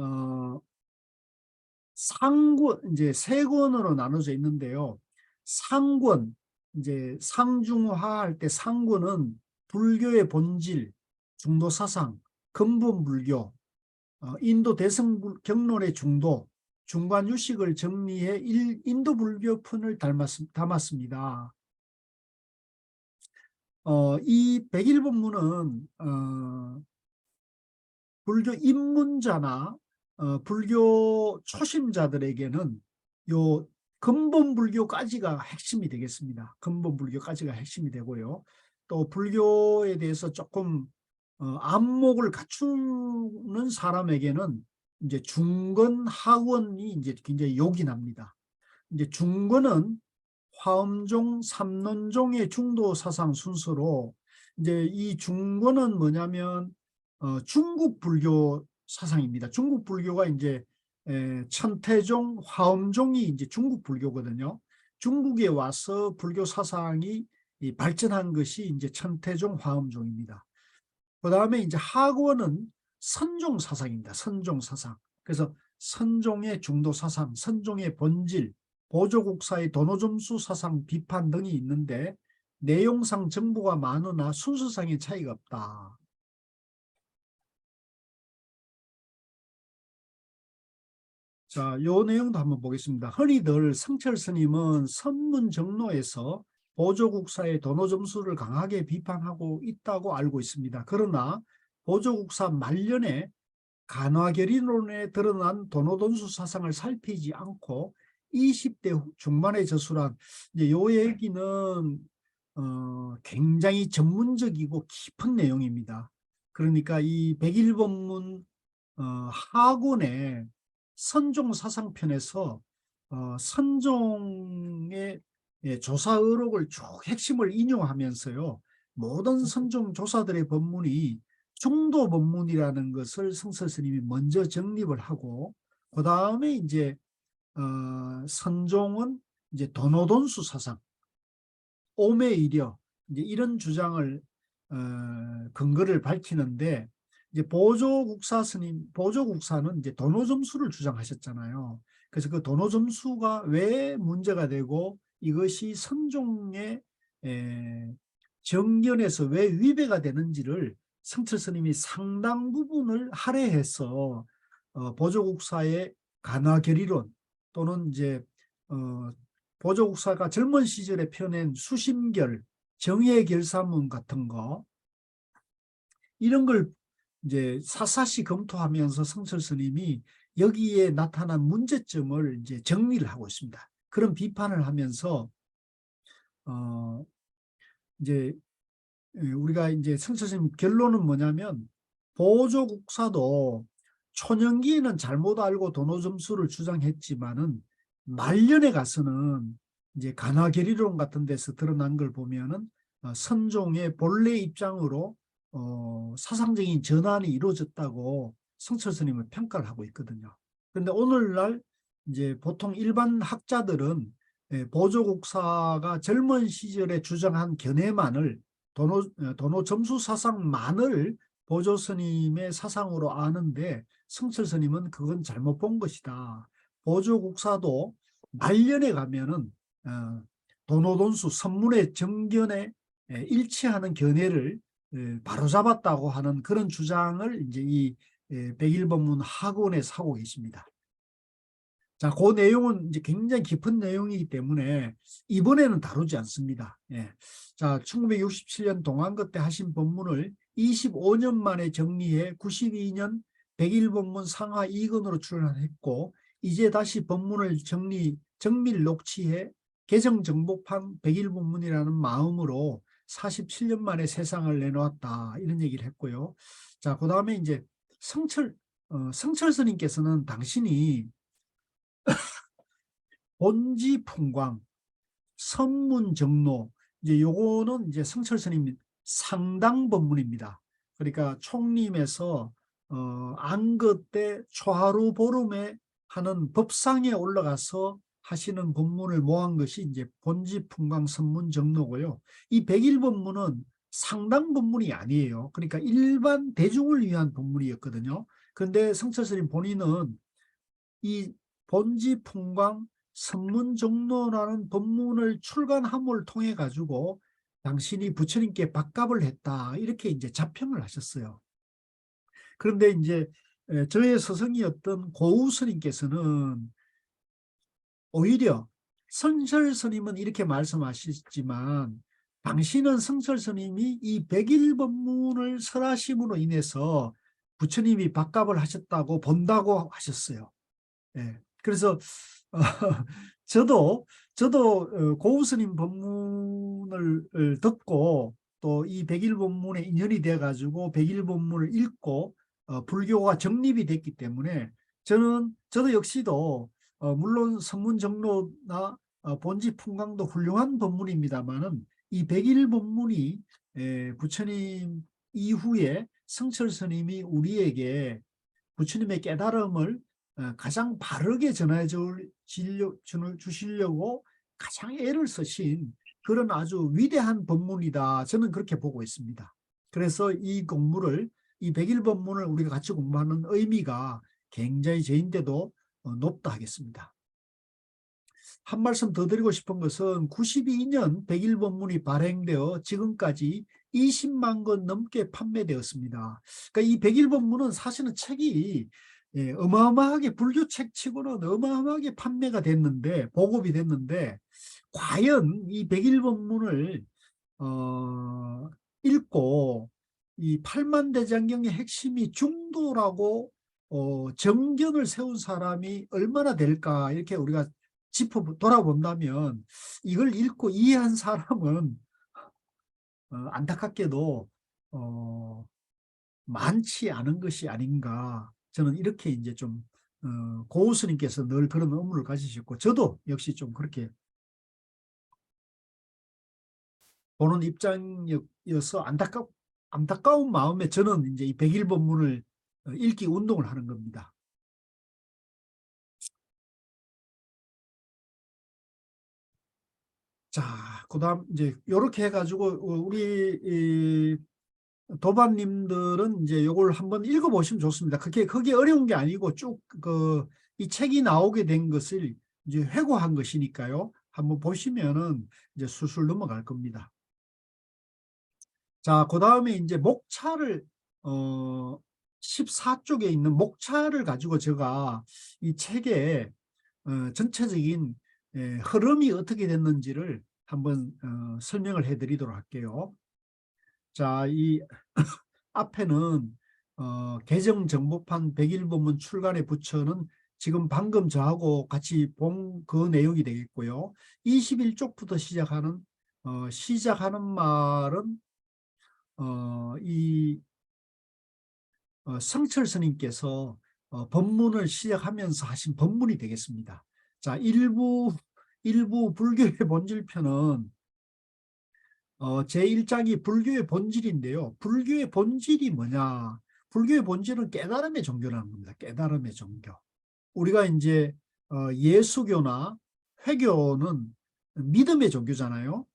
상권, 이제 세 권으로 나눠져 있는데요. 상권, 이제 상중하할 때 상권은 불교의 본질, 중도 사상, 근본 불교, 인도 대승 경론의 중도, 중간 유식을 정리해 인도 불교편을 담았습니다. 이 백일본문은 불교 입문자나 불교 초심자들에게는 요 근본 불교까지가 핵심이 되겠습니다. 근본 불교까지가 핵심이 되고요. 또 불교에 대해서 조금 안목을 갖추는 사람에게는 이제 중건, 하원이 이제 굉장히 요긴합니다. 이제 중건은 화엄종, 삼론종의 중도 사상 순서로 이제 이 중건은 뭐냐면 중국 불교 사상입니다. 중국 불교가 이제 천태종, 화엄종이 이제 중국 불교거든요. 중국에 와서 불교 사상이 발전한 것이 이제 천태종, 화엄종입니다. 그 다음에 이제 하원은 선종 사상입니다. 선종 사상. 그래서 선종의 중도 사상, 선종의 본질, 보조국사의 도노점수 사상 비판 등이 있는데 내용상 정보가 많으나 순서상의 차이가 없다. 자, 요 내용도 한번 보겠습니다. 흔히들 성철 스님은 선문정로에서 보조국사의 도노점수를 강하게 비판하고 있다고 알고 있습니다. 그러나 보조국사 말년에 간화결의론에 드러난 도노돈수 사상을 살피지 않고 20대 중반에 저술한 이제 요 얘기는 굉장히 전문적이고 깊은 내용입니다. 그러니까 이 백일본문 하군의 선종 사상편에서 선종의 조사 의록을 쭉 핵심을 인용하면서요. 모든 선종 조사들의 법문이 중도 법문이라는 것을 성서 스님이 먼저 정립을 하고 그 다음에 이제 선종은 이제 도노돈수 사상, 오매이려 이제 이런 주장을 근거를 밝히는데 이제 보조국사 스님, 보조국사는 이제 도노점수를 주장하셨잖아요. 그래서 그 도노점수가 왜 문제가 되고 이것이 선종의 정견에서 왜 위배가 되는지를 성철 스님이 상당 부분을 할애해서 보조국사의 간화결의론 또는 이제 보조국사가 젊은 시절에 펴낸 수심결, 정예결사문 같은 거 이런 걸 이제 사사시 검토하면서 성철 스님이 여기에 나타난 문제점을 이제 정리를 하고 있습니다. 그런 비판을 하면서 이제 우리가 이제 성철 스님 결론은 뭐냐면 보조국사도 초년기에는 잘못 알고 도노점수를 주장했지만은 말년에 가서는 이제 간화결의론 같은 데서 드러난 걸 보면은 선종의 본래 입장으로 사상적인 전환이 이루어졌다고 성철 스님을 평가를 하고 있거든요. 그런데 오늘날 이제 보통 일반 학자들은 보조국사가 젊은 시절에 주장한 견해만을 도노 점수 사상만을 보조 스님의 사상으로 아는데 성철 스님은 그건 잘못 본 것이다. 보조국사도 말년에 가면은 도노돈수 선문의 정견에 일치하는 견해를 바로잡았다고 하는 그런 주장을 이제 이 백일본문 학원에 하고 계십니다. 자, 그 내용은 이제 굉장히 깊은 내용이기 때문에 이번에는 다루지 않습니다. 예. 자, 1967년 동안거 때 하신 본문을 25년 만에 정리해 92년 백일본문 상하 2권으로 출간했고 이제 다시 본문을 정밀 녹취해 개정정복한 백일본문이라는 마음으로 47년 만에 세상을 내놓았다 이런 얘기를 했고요. 자, 그 다음에 이제 성철 스님께서는 당신이 본지 풍광, 선문 정로, 이제 요거는 이제 성철 스님 상당 법문입니다. 그러니까 총림에서 안거 때 초하루 보름에 하는 법상에 올라가서 하시는 법문을 모은 것이 이제 본지 풍광 선문 정로고요. 이 100일 법문은 상당 법문이 아니에요. 그러니까 일반 대중을 위한 법문이었거든요. 그런데 성철 스님 본인은 이 본지 풍광 선문 정로라는 법문을 출간함을 통해 가지고 당신이 부처님께 밥값을 했다 이렇게 이제 자평을 하셨어요. 그런데 이제 저의 스승이었던 고우 스님께서는 오히려 성철 스님은 이렇게 말씀하시지만 당신은 성철 스님이 이 100일 법문을 설하심으로 인해서 부처님이 밥값을 하셨다고 본다고 하셨어요. 예. 그래서 저도 고우 스님 법문을 듣고 또 이 100일 법문에 인연이 돼 가지고 100일 법문을 읽고 불교가 정립이 됐기 때문에 저도 역시도 물론 선문 정로나 본지 풍광도 훌륭한 법문입니다만은 이 100일 법문이 부처님 이후에 성철 스님이 우리에게 부처님의 깨달음을 가장 바르게 전해 주시려고 가장 애를 쓰신 그런 아주 위대한 법문이다. 저는 그렇게 보고 있습니다. 그래서 이 100일 법문을 우리가 같이 공부하는 의미가 굉장히 저인데도 높다 하겠습니다. 한 말씀 더 드리고 싶은 것은 92년 100일 법문이 발행되어 지금까지 20만 권 넘게 판매되었습니다. 그러니까 이 100일 법문은 사실은 책이 어마어마하게 불교책 치고는 어마어마하게 판매가 됐는데 보급이 됐는데 과연 이 100일 법문을 읽고 이 팔만대장경의 핵심이 중도라고 정견을 세운 사람이 얼마나 될까 이렇게 우리가 돌아본다면 이걸 읽고 이해한 사람은 안타깝게도 많지 않은 것이 아닌가. 저는 이렇게 이제 좀 고우 스님께서 늘 그런 의무를 가지셨고 저도 역시 좀 그렇게 보는 입장이어서 안타까운 마음에 저는 이제 이 100일 법문을 읽기 운동을 하는 겁니다. 자, 그다음 이제 이렇게 해가지고 우리 도반님들은 이제 이걸 한번 읽어보시면 좋습니다. 그게 어려운 게 아니고 쭉 이 책이 나오게 된 것을 이제 회고한 것이니까요. 한번 보시면은 이제 술술 넘어갈 겁니다. 자, 그다음에 이제 목차를 14쪽에 있는 목차를 가지고 제가 이 책의 전체적인 흐름이 어떻게 됐는지를 한번 설명을 해드리도록 할게요. 자, 이 앞에는 개정정보판 100일 법문 출간의 부처는 지금 방금 저하고 같이 본 그 내용이 되겠고요. 21쪽부터 시작하는 말은 성철 스님께서 법문을 시작하면서 하신 법문이 되겠습니다. 자, 일부 불교의 본질편은 제1장이 불교의 본질인데요. 불교의 본질이 뭐냐? 불교의 본질은 깨달음의 종교라는 겁니다. 깨달음의 종교. 우리가 이제 예수교나 회교는 믿음의 종교잖아요.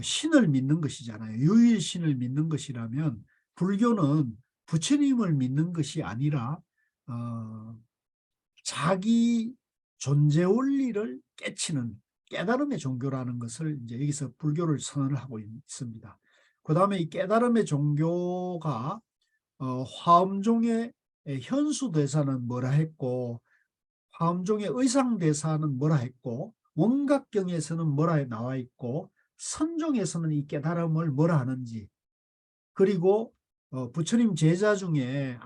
신을 믿는 것이잖아요. 유일신을 믿는 것이라면 불교는 부처님을 믿는 것이 아니라 자기 존재 원리를 깨치는 깨달음의 종교라는 것을 이제 여기서 불교를 선언을 하고 있습니다. 그 다음에 이 깨달음의 종교가 화엄종의 현수대사는 뭐라 했고 화엄종의 의상대사는 뭐라 했고 원각경에서는 뭐라 나와 있고 선종에서는 이 깨달음을 뭐라 하는지 그리고 부처님 제자 중에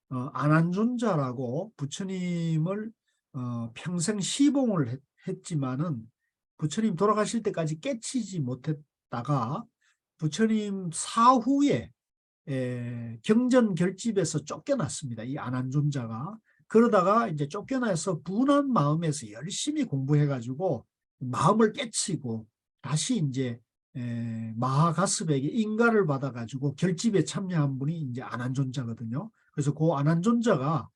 안한존자라고 부처님을 평생 시봉을 했지만은 부처님 돌아가실 때까지 깨치지 못했다가 부처님 사후에 경전 결집에서 쫓겨났습니다. 이 안한존자가. 그러다가 이제 쫓겨나서 분한 마음에서 열심히 공부해가지고 마음을 깨치고 다시 이제 마하가스베에게 인가를 받아가지고 결집에 참여한 분이 이제 안한존자거든요. 그래서 그 안한존자가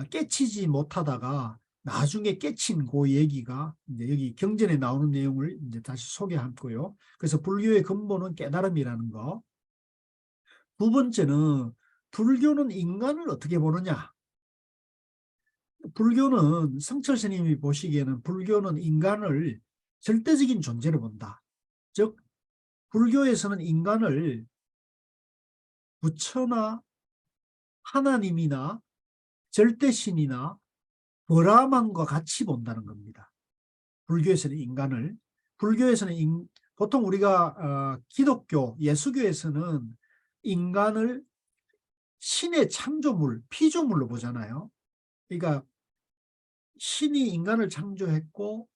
깨치지 못하다가 나중에 깨친 그 얘기가 이제 여기 경전에 나오는 내용을 이제 다시 소개했고요. 그래서 불교의 근본은 깨달음이라는 거. 두 번째는 불교는 인간을 어떻게 보느냐. 불교는 성철 스님이 보시기에는 불교는 인간을 절대적인 존재로 본다. 즉 불교에서는 인간을 부처나 하나님이나 절대신이나 브라만과 같이 본다는 겁니다. 불교에서는 인간을. 불교에서는 보통 우리가 기독교, 예수교에서는 인간을 신의 창조물, 피조물로 보잖아요. 그러니까 신이 인간을 창조했고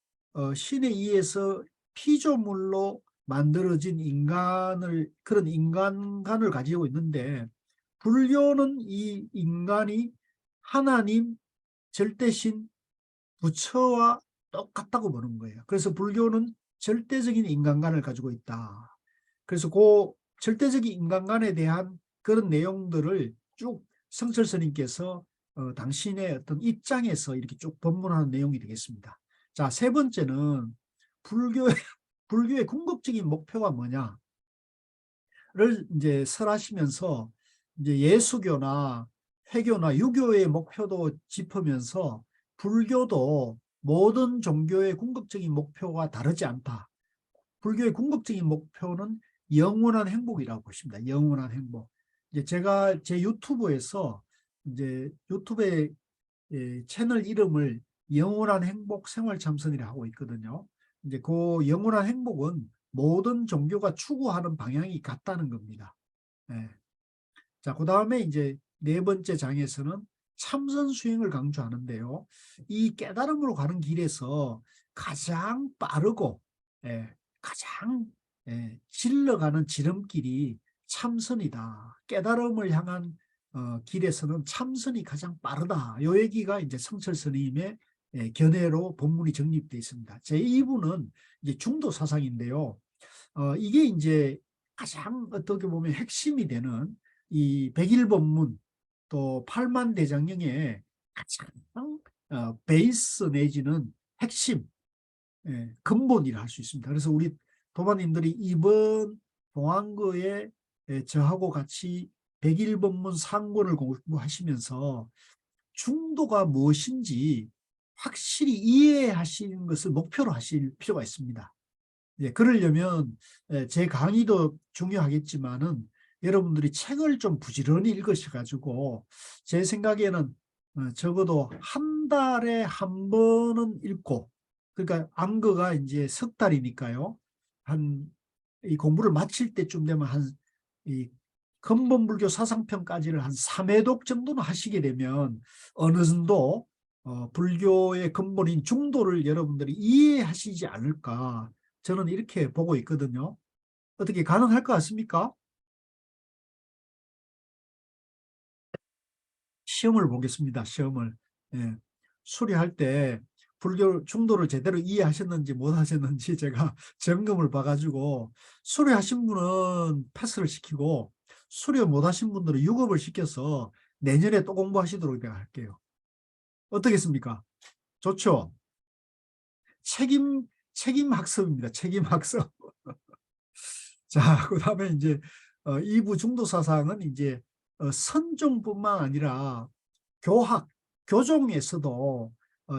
신에 의해서 피조물로 만들어진 인간을, 그런 인간관을 가지고 있는데 불교는 이 인간이 하나님, 절대신, 부처와 똑같다고 보는 거예요. 그래서 불교는 절대적인 인간관을 가지고 있다. 그래서 그 절대적인 인간관에 대한 그런 내용들을 쭉 성철 스님께서 당신의 어떤 입장에서 이렇게 쭉 법문하는 내용이 되겠습니다. 자, 세 번째는 불교의 궁극적인 목표가 뭐냐를 이제 설하시면서 이제 예수교나 회교나 유교의 목표도 짚으면서 불교도 모든 종교의 궁극적인 목표가 다르지 않다. 불교의 궁극적인 목표는 영원한 행복이라고 보십니다. 영원한 행복. 이제 제가 제 유튜브에서 이제 유튜브의 채널 이름을 영원한 행복 생활 참선이라 하고 있거든요. 이제 그 영원한 행복은 모든 종교가 추구하는 방향이 같다는 겁니다. 네. 자, 그 다음에 이제 네 번째 장에서는 참선 수행을 강조하는데요. 이 깨달음으로 가는 길에서 가장 빠르고 가장 질러가는 지름길이 참선이다. 깨달음을 향한 길에서는 참선이 가장 빠르다. 이 얘기가 이제 성철 스님의 견해로 본문이 정립되어 있습니다. 제2부는 이제 중도 사상인데요. 이게 이제 가장 어떻게 보면 핵심이 되는 이 백일법문 또 팔만대장경의 가장 베이스 내지는 핵심, 근본이라 할 수 있습니다. 그래서 우리 도마님들이 이번 동안거에 저하고 같이 백일법문 상권을 공부하시면서 중도가 무엇인지 확실히 이해하시는 것을 목표로 하실 필요가 있습니다. 그러려면 제 강의도 중요하겠지만은 여러분들이 책을 좀 부지런히 읽으셔가지고 제 생각에는 적어도 한 달에 한 번은 읽고, 그러니까 암거가 이제 석 달이니까요. 이 공부를 마칠 때쯤 되면 이 근본불교 사상편까지를 한 3회독 정도는 하시게 되면 어느 정도 불교의 근본인 중도를 여러분들이 이해하시지 않을까, 저는 이렇게 보고 있거든요. 어떻게 가능할 것 같습니까? 시험을 보겠습니다. 시험을. 수리할 때 불교 중도를 제대로 이해하셨는지 못 하셨는지 제가 점검을 봐가지고 수리하신 분은 패스를 시키고 수리 못 하신 분들은 유급을 시켜서 내년에 또 공부하시도록 내가 할게요. 어떻겠습니까? 좋죠? 책임 학습입니다. 책임 학습. 자, 그 다음에 이제 2부 중도 사상은 이제 선종뿐만 아니라 교종에서도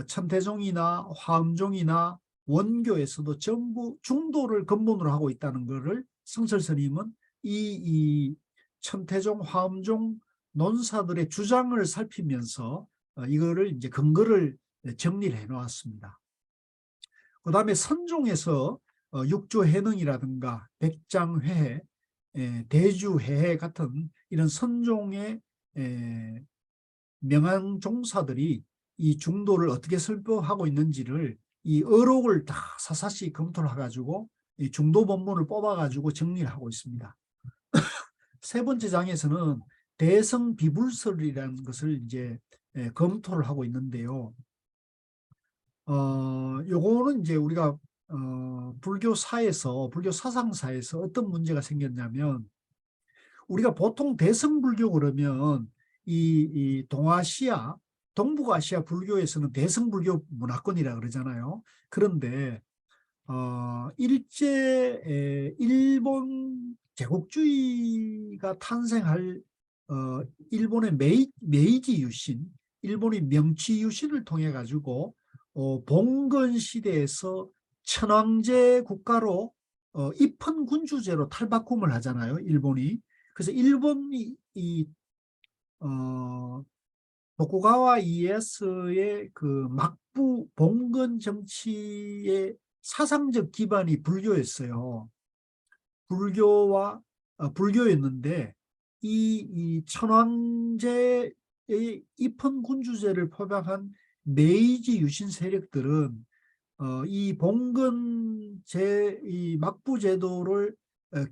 천태종이나 화엄종이나 원교에서도 전부 중도를 근본으로 하고 있다는 것을 성철 스님은 이 천태종, 화엄종 논사들의 주장을 살피면서 이거를 이제 근거를 정리를 해 놓았습니다. 그 다음에 선종에서 육조해능이라든가 백장회해, 대주회해 같은 이런 선종의 명한 종사들이 이 중도를 어떻게 설법하고 있는지를 이 어록을 다 사사시 검토를 해가지고 이 중도 본문을 뽑아가지고 정리를 하고 있습니다. 세 번째 장에서는 대성 비불설이라는 것을 이제 검토를 하고 있는데요. 요거는 이제 우리가 불교사에서, 불교 사상사에서 어떤 문제가 생겼냐면, 우리가 보통 대성불교 그러면 이 동아시아, 동북아시아 불교에서는 대성불교 문화권이라 그러잖아요. 그런데 일본 제국주의가 탄생할 일본의 메이지 유신, 일본의 명치 유신을 통해 가지고 봉건 시대에서 천황제 국가로 입헌 군주제로 탈바꿈을 하잖아요, 일본이. 그래서 일본이 도쿠가와 이에야스의 그 막부 봉건 정치의 사상적 기반이 불교였어요. 불교였는데 이 천황제의 입헌 군주제를 포박한 메이지 유신 세력들은 이 이 막부 제도를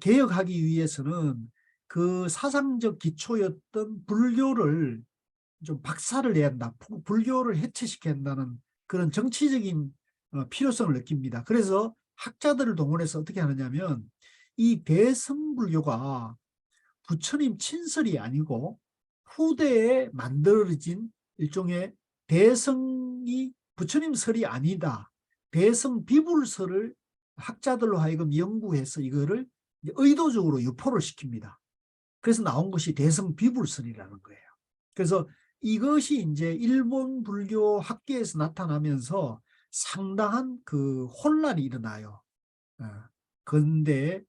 개혁하기 위해서는 그 사상적 기초였던 불교를 좀 박살을 내야 한다. 불교를 해체시켜야 한다는 그런 정치적인 필요성을 느낍니다. 그래서 학자들을 동원해서 어떻게 하느냐면, 이 대성불교가 부처님 친설이 아니고 후대에 만들어진 일종의 대성이 부처님 설이 아니다, 대성 비불설을 학자들로 하여금 연구해서 이거를 의도적으로 유포를 시킵니다. 그래서 나온 것이 대성 비불설이라는 거예요. 그래서 이것이 이제 일본 불교 학계에서 나타나면서 상당한 그 혼란이 일어나요. 근데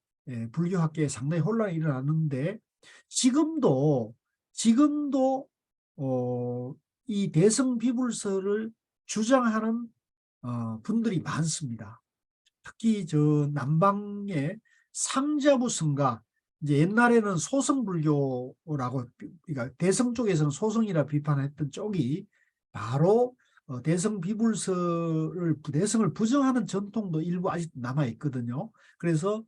불교 학계에 상당히 혼란이 일어났는데, 지금도 이 대성 비불설을 주장하는 분들이 많습니다. 특히 저 남방의 상자부 성가, 이제 옛날에는 소성불교라고, 그러니까 대성 쪽에서는 소성이라 비판했던 쪽이 바로 대성 대성을 부정하는 전통도 일부 아직 남아 있거든요. 그래서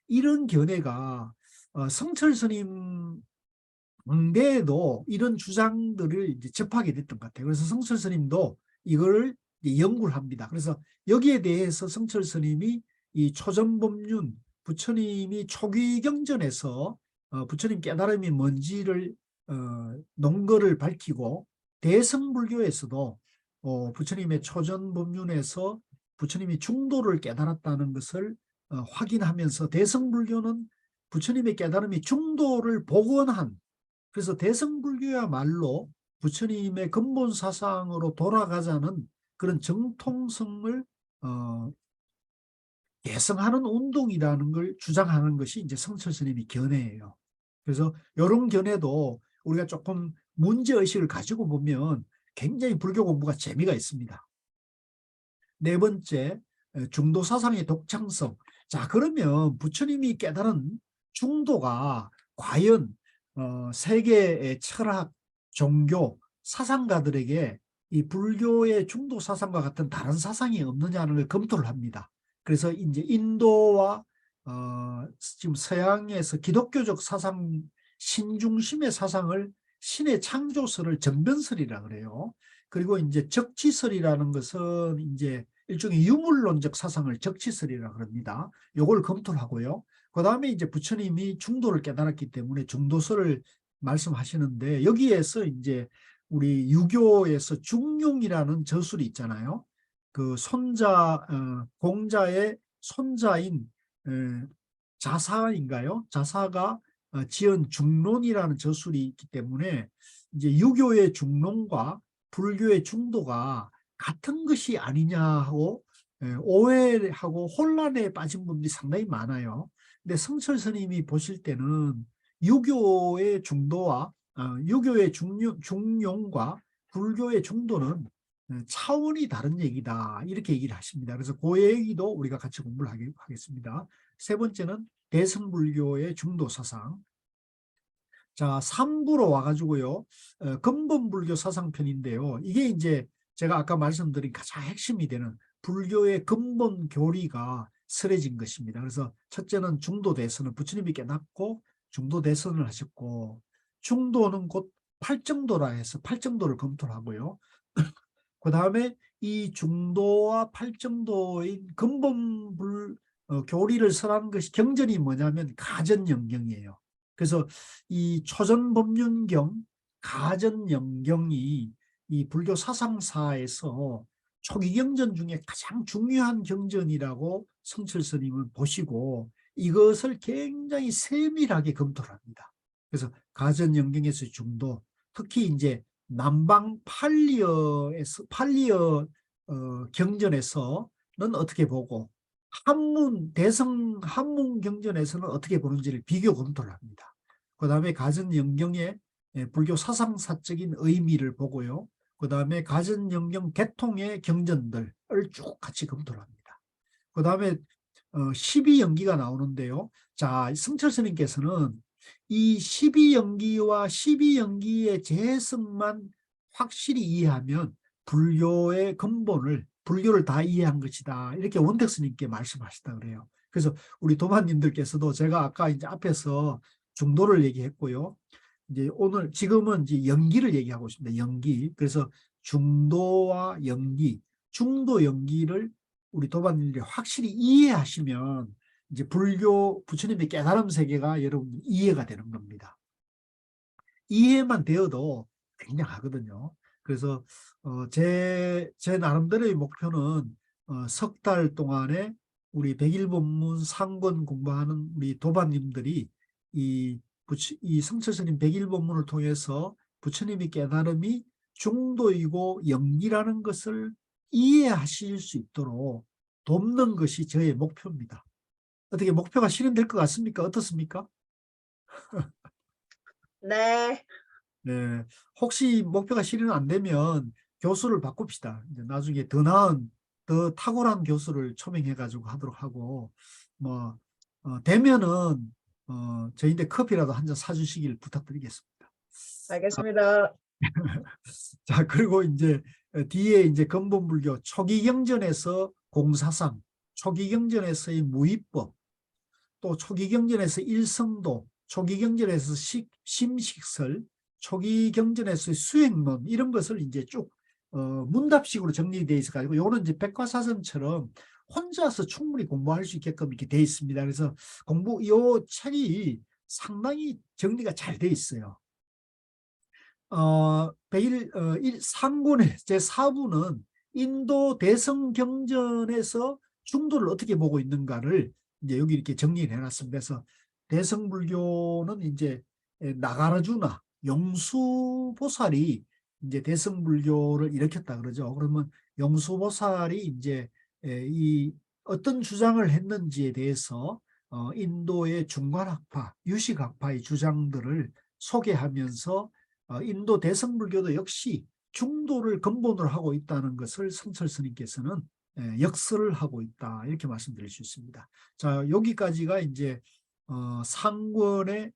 이런 견해가 성철 스님 내에도 이런 주장들을 이제 접하게 됐던 것 같아요. 그래서 성철 스님도 이걸 연구를 합니다. 그래서 여기에 대해서 성철 스님이 이 초전법륜, 부처님이 초기경전에서 부처님 깨달음이 뭔지를 논거를 밝히고, 대성불교에서도 부처님의 초전법륜에서 부처님이 중도를 깨달았다는 것을 확인하면서, 대성불교는 부처님의 깨달음이 중도를 복원한, 그래서 대성불교야말로 부처님의 근본 사상으로 돌아가자는 그런 정통성을 개성하는 운동이라는 걸 주장하는 것이 이제 성철 스님의 견해예요. 그래서 이런 견해도 우리가 조금 문제의식을 가지고 보면 굉장히 불교 공부가 재미가 있습니다. 네 번째, 중도 사상의 독창성. 자, 그러면 부처님이 깨달은 중도가 과연 세계의 철학, 종교, 사상가들에게 이 불교의 중도 사상과 같은 다른 사상이 없느냐는 걸 검토를 합니다. 그래서 이제 인도와 지금 서양에서 기독교적 사상, 신중심의 사상을 신의 창조설을 전변설이라 그래요. 그리고 이제 적치설이라는 것은 이제 일종의 유물론적 사상을 적치설이라 그럽니다. 요걸 검토를 하고요. 그 다음에 이제 부처님이 중도를 깨달았기 때문에 중도설을 말씀하시는데, 여기에서 이제 우리 유교에서 중용이라는 저술이 있잖아요. 그 공자의 손자인 자사인가요? 자사가 지은 중론이라는 저술이 있기 때문에 이제 유교의 중론과 불교의 중도가 같은 것이 아니냐 하고 오해하고 혼란에 빠진 분들이 상당히 많아요. 근데 성철 스님이 보실 때는 유교의 중도와 유교의 중용과 불교의 중도는 차원이 다른 얘기다, 이렇게 얘기를 하십니다. 그래서 그 얘기도 우리가 같이 공부를 하겠습니다. 세 번째는 대성불교의 중도 사상. 자, 3부로 와가지고요, 근본불교 사상편인데요. 이게 이제 제가 아까 말씀드린 가장 핵심이 되는 불교의 근본 교리가 설해진 것입니다. 그래서 첫째는 중도 대선을 부처님이 깨닫고 중도 대선을 하셨고, 중도는 곧 팔정도라 해서 팔정도를 검토를 하고요. 그 다음에 이 중도와 팔정도의 근본 교리를 설한 것이 경전이 뭐냐면 가전영경이에요. 그래서 이 초전법륜경, 가전영경이 이 불교 사상사에서 초기 경전 중에 가장 중요한 경전이라고 성철 스님은 보시고 이것을 굉장히 세밀하게 검토를 합니다. 그래서 가전영경에서 중도, 특히 이제 남방 팔리어 경전에서는 어떻게 보고 대성 한문 경전에서는 어떻게 보는지를 비교 검토를 합니다. 그 다음에 가전영경의 불교 사상사적인 의미를 보고요. 그 다음에 가전영경 개통의 경전들을 쭉 같이 검토를 합니다. 그 다음에 12연기가 나오는데요. 자, 성철 스님께서는 이 12연기와 12연기의 재성만 확실히 이해하면 불교의 근본을, 불교를 다 이해한 것이다. 이렇게 원택 스님께 말씀하셨다 그래요. 그래서 우리 도마님들께서도 제가 아까 이제 앞에서 중도를 얘기했고요. 이제 오늘 지금은 이제 연기를 얘기하고 있습니다. 연기. 그래서 중도와 연기, 중도 연기를 우리 도마님들이 확실히 이해하시면 이제 불교 부처님의 깨달음 세계가 여러분 이해가 되는 겁니다. 이해만 되어도 굉장하거든요. 그래서 제 나름대로의 목표는 석 달 동안에 우리 백일본문 상권 공부하는 우리 도반님들이 이 성철스님 백일본문을 통해서 부처님의 깨달음이 중도이고 연기라는 것을 이해하실 수 있도록 돕는 것이 저의 목표입니다. 어떻게 목표가 실현될 것 같습니까? 어떻습니까?
네.
네. 혹시 목표가 실현 안 되면 교수를 바꿉시다. 이제 나중에 더 나은, 더 탁월한 교수를 초빙해가지고 하도록 하고, 뭐, 되면은, 저희한테 커피라도 한 잔 사주시길 부탁드리겠습니다.
알겠습니다.
자, 그리고 이제 뒤에 이제 근본불교 초기경전에서 공사상, 초기경전에서의 무위법, 또 초기경전에서 일성도, 초기경전에서 심식설, 초기경전에서의 수행론 이런 것을 이제 쭉 문답식으로 정리되어 있어 가지고 요거는 이제 백과사전처럼 혼자서 충분히 공부할 수 있게끔 이렇게 되어 있습니다. 그래서 요 책이 상당히 정리가 잘 되어 있어요. 상군의 제4부는 인도 대성경전에서 중도를 어떻게 보고 있는가를 이제 여기 이렇게 정리를 해놨습니다. 그래서 대성불교는 이제 나가라주나 용수보살이 이제 대성불교를 일으켰다 그러죠. 그러면 용수보살이 이제 이 어떤 주장을 했는지에 대해서 인도의 중간학파, 유식학파의 주장들을 소개하면서 인도 대성불교도 역시 중도를 근본으로 하고 있다는 것을 성철 스님께서는 역설을 하고 있다 이렇게 말씀드릴 수 있습니다. 자, 여기까지가 이제 상권의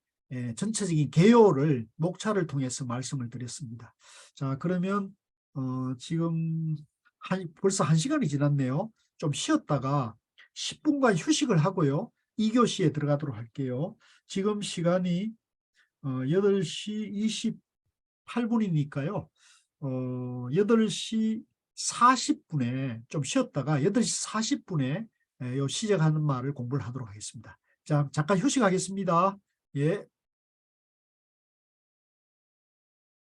전체적인 개요를 목차를 통해서 말씀을 드렸습니다. 자, 그러면 지금 벌써 1시간이 지났네요. 좀 쉬었다가 10분간 휴식을 하고요. 2교시에 들어가도록 할게요. 지금 시간이 8시 28분이니까요. 8시 40분에 좀 쉬었다가 8시 40분에 시작하는 말을 공부를 하도록 하겠습니다. 자, 잠깐 휴식하겠습니다. 예.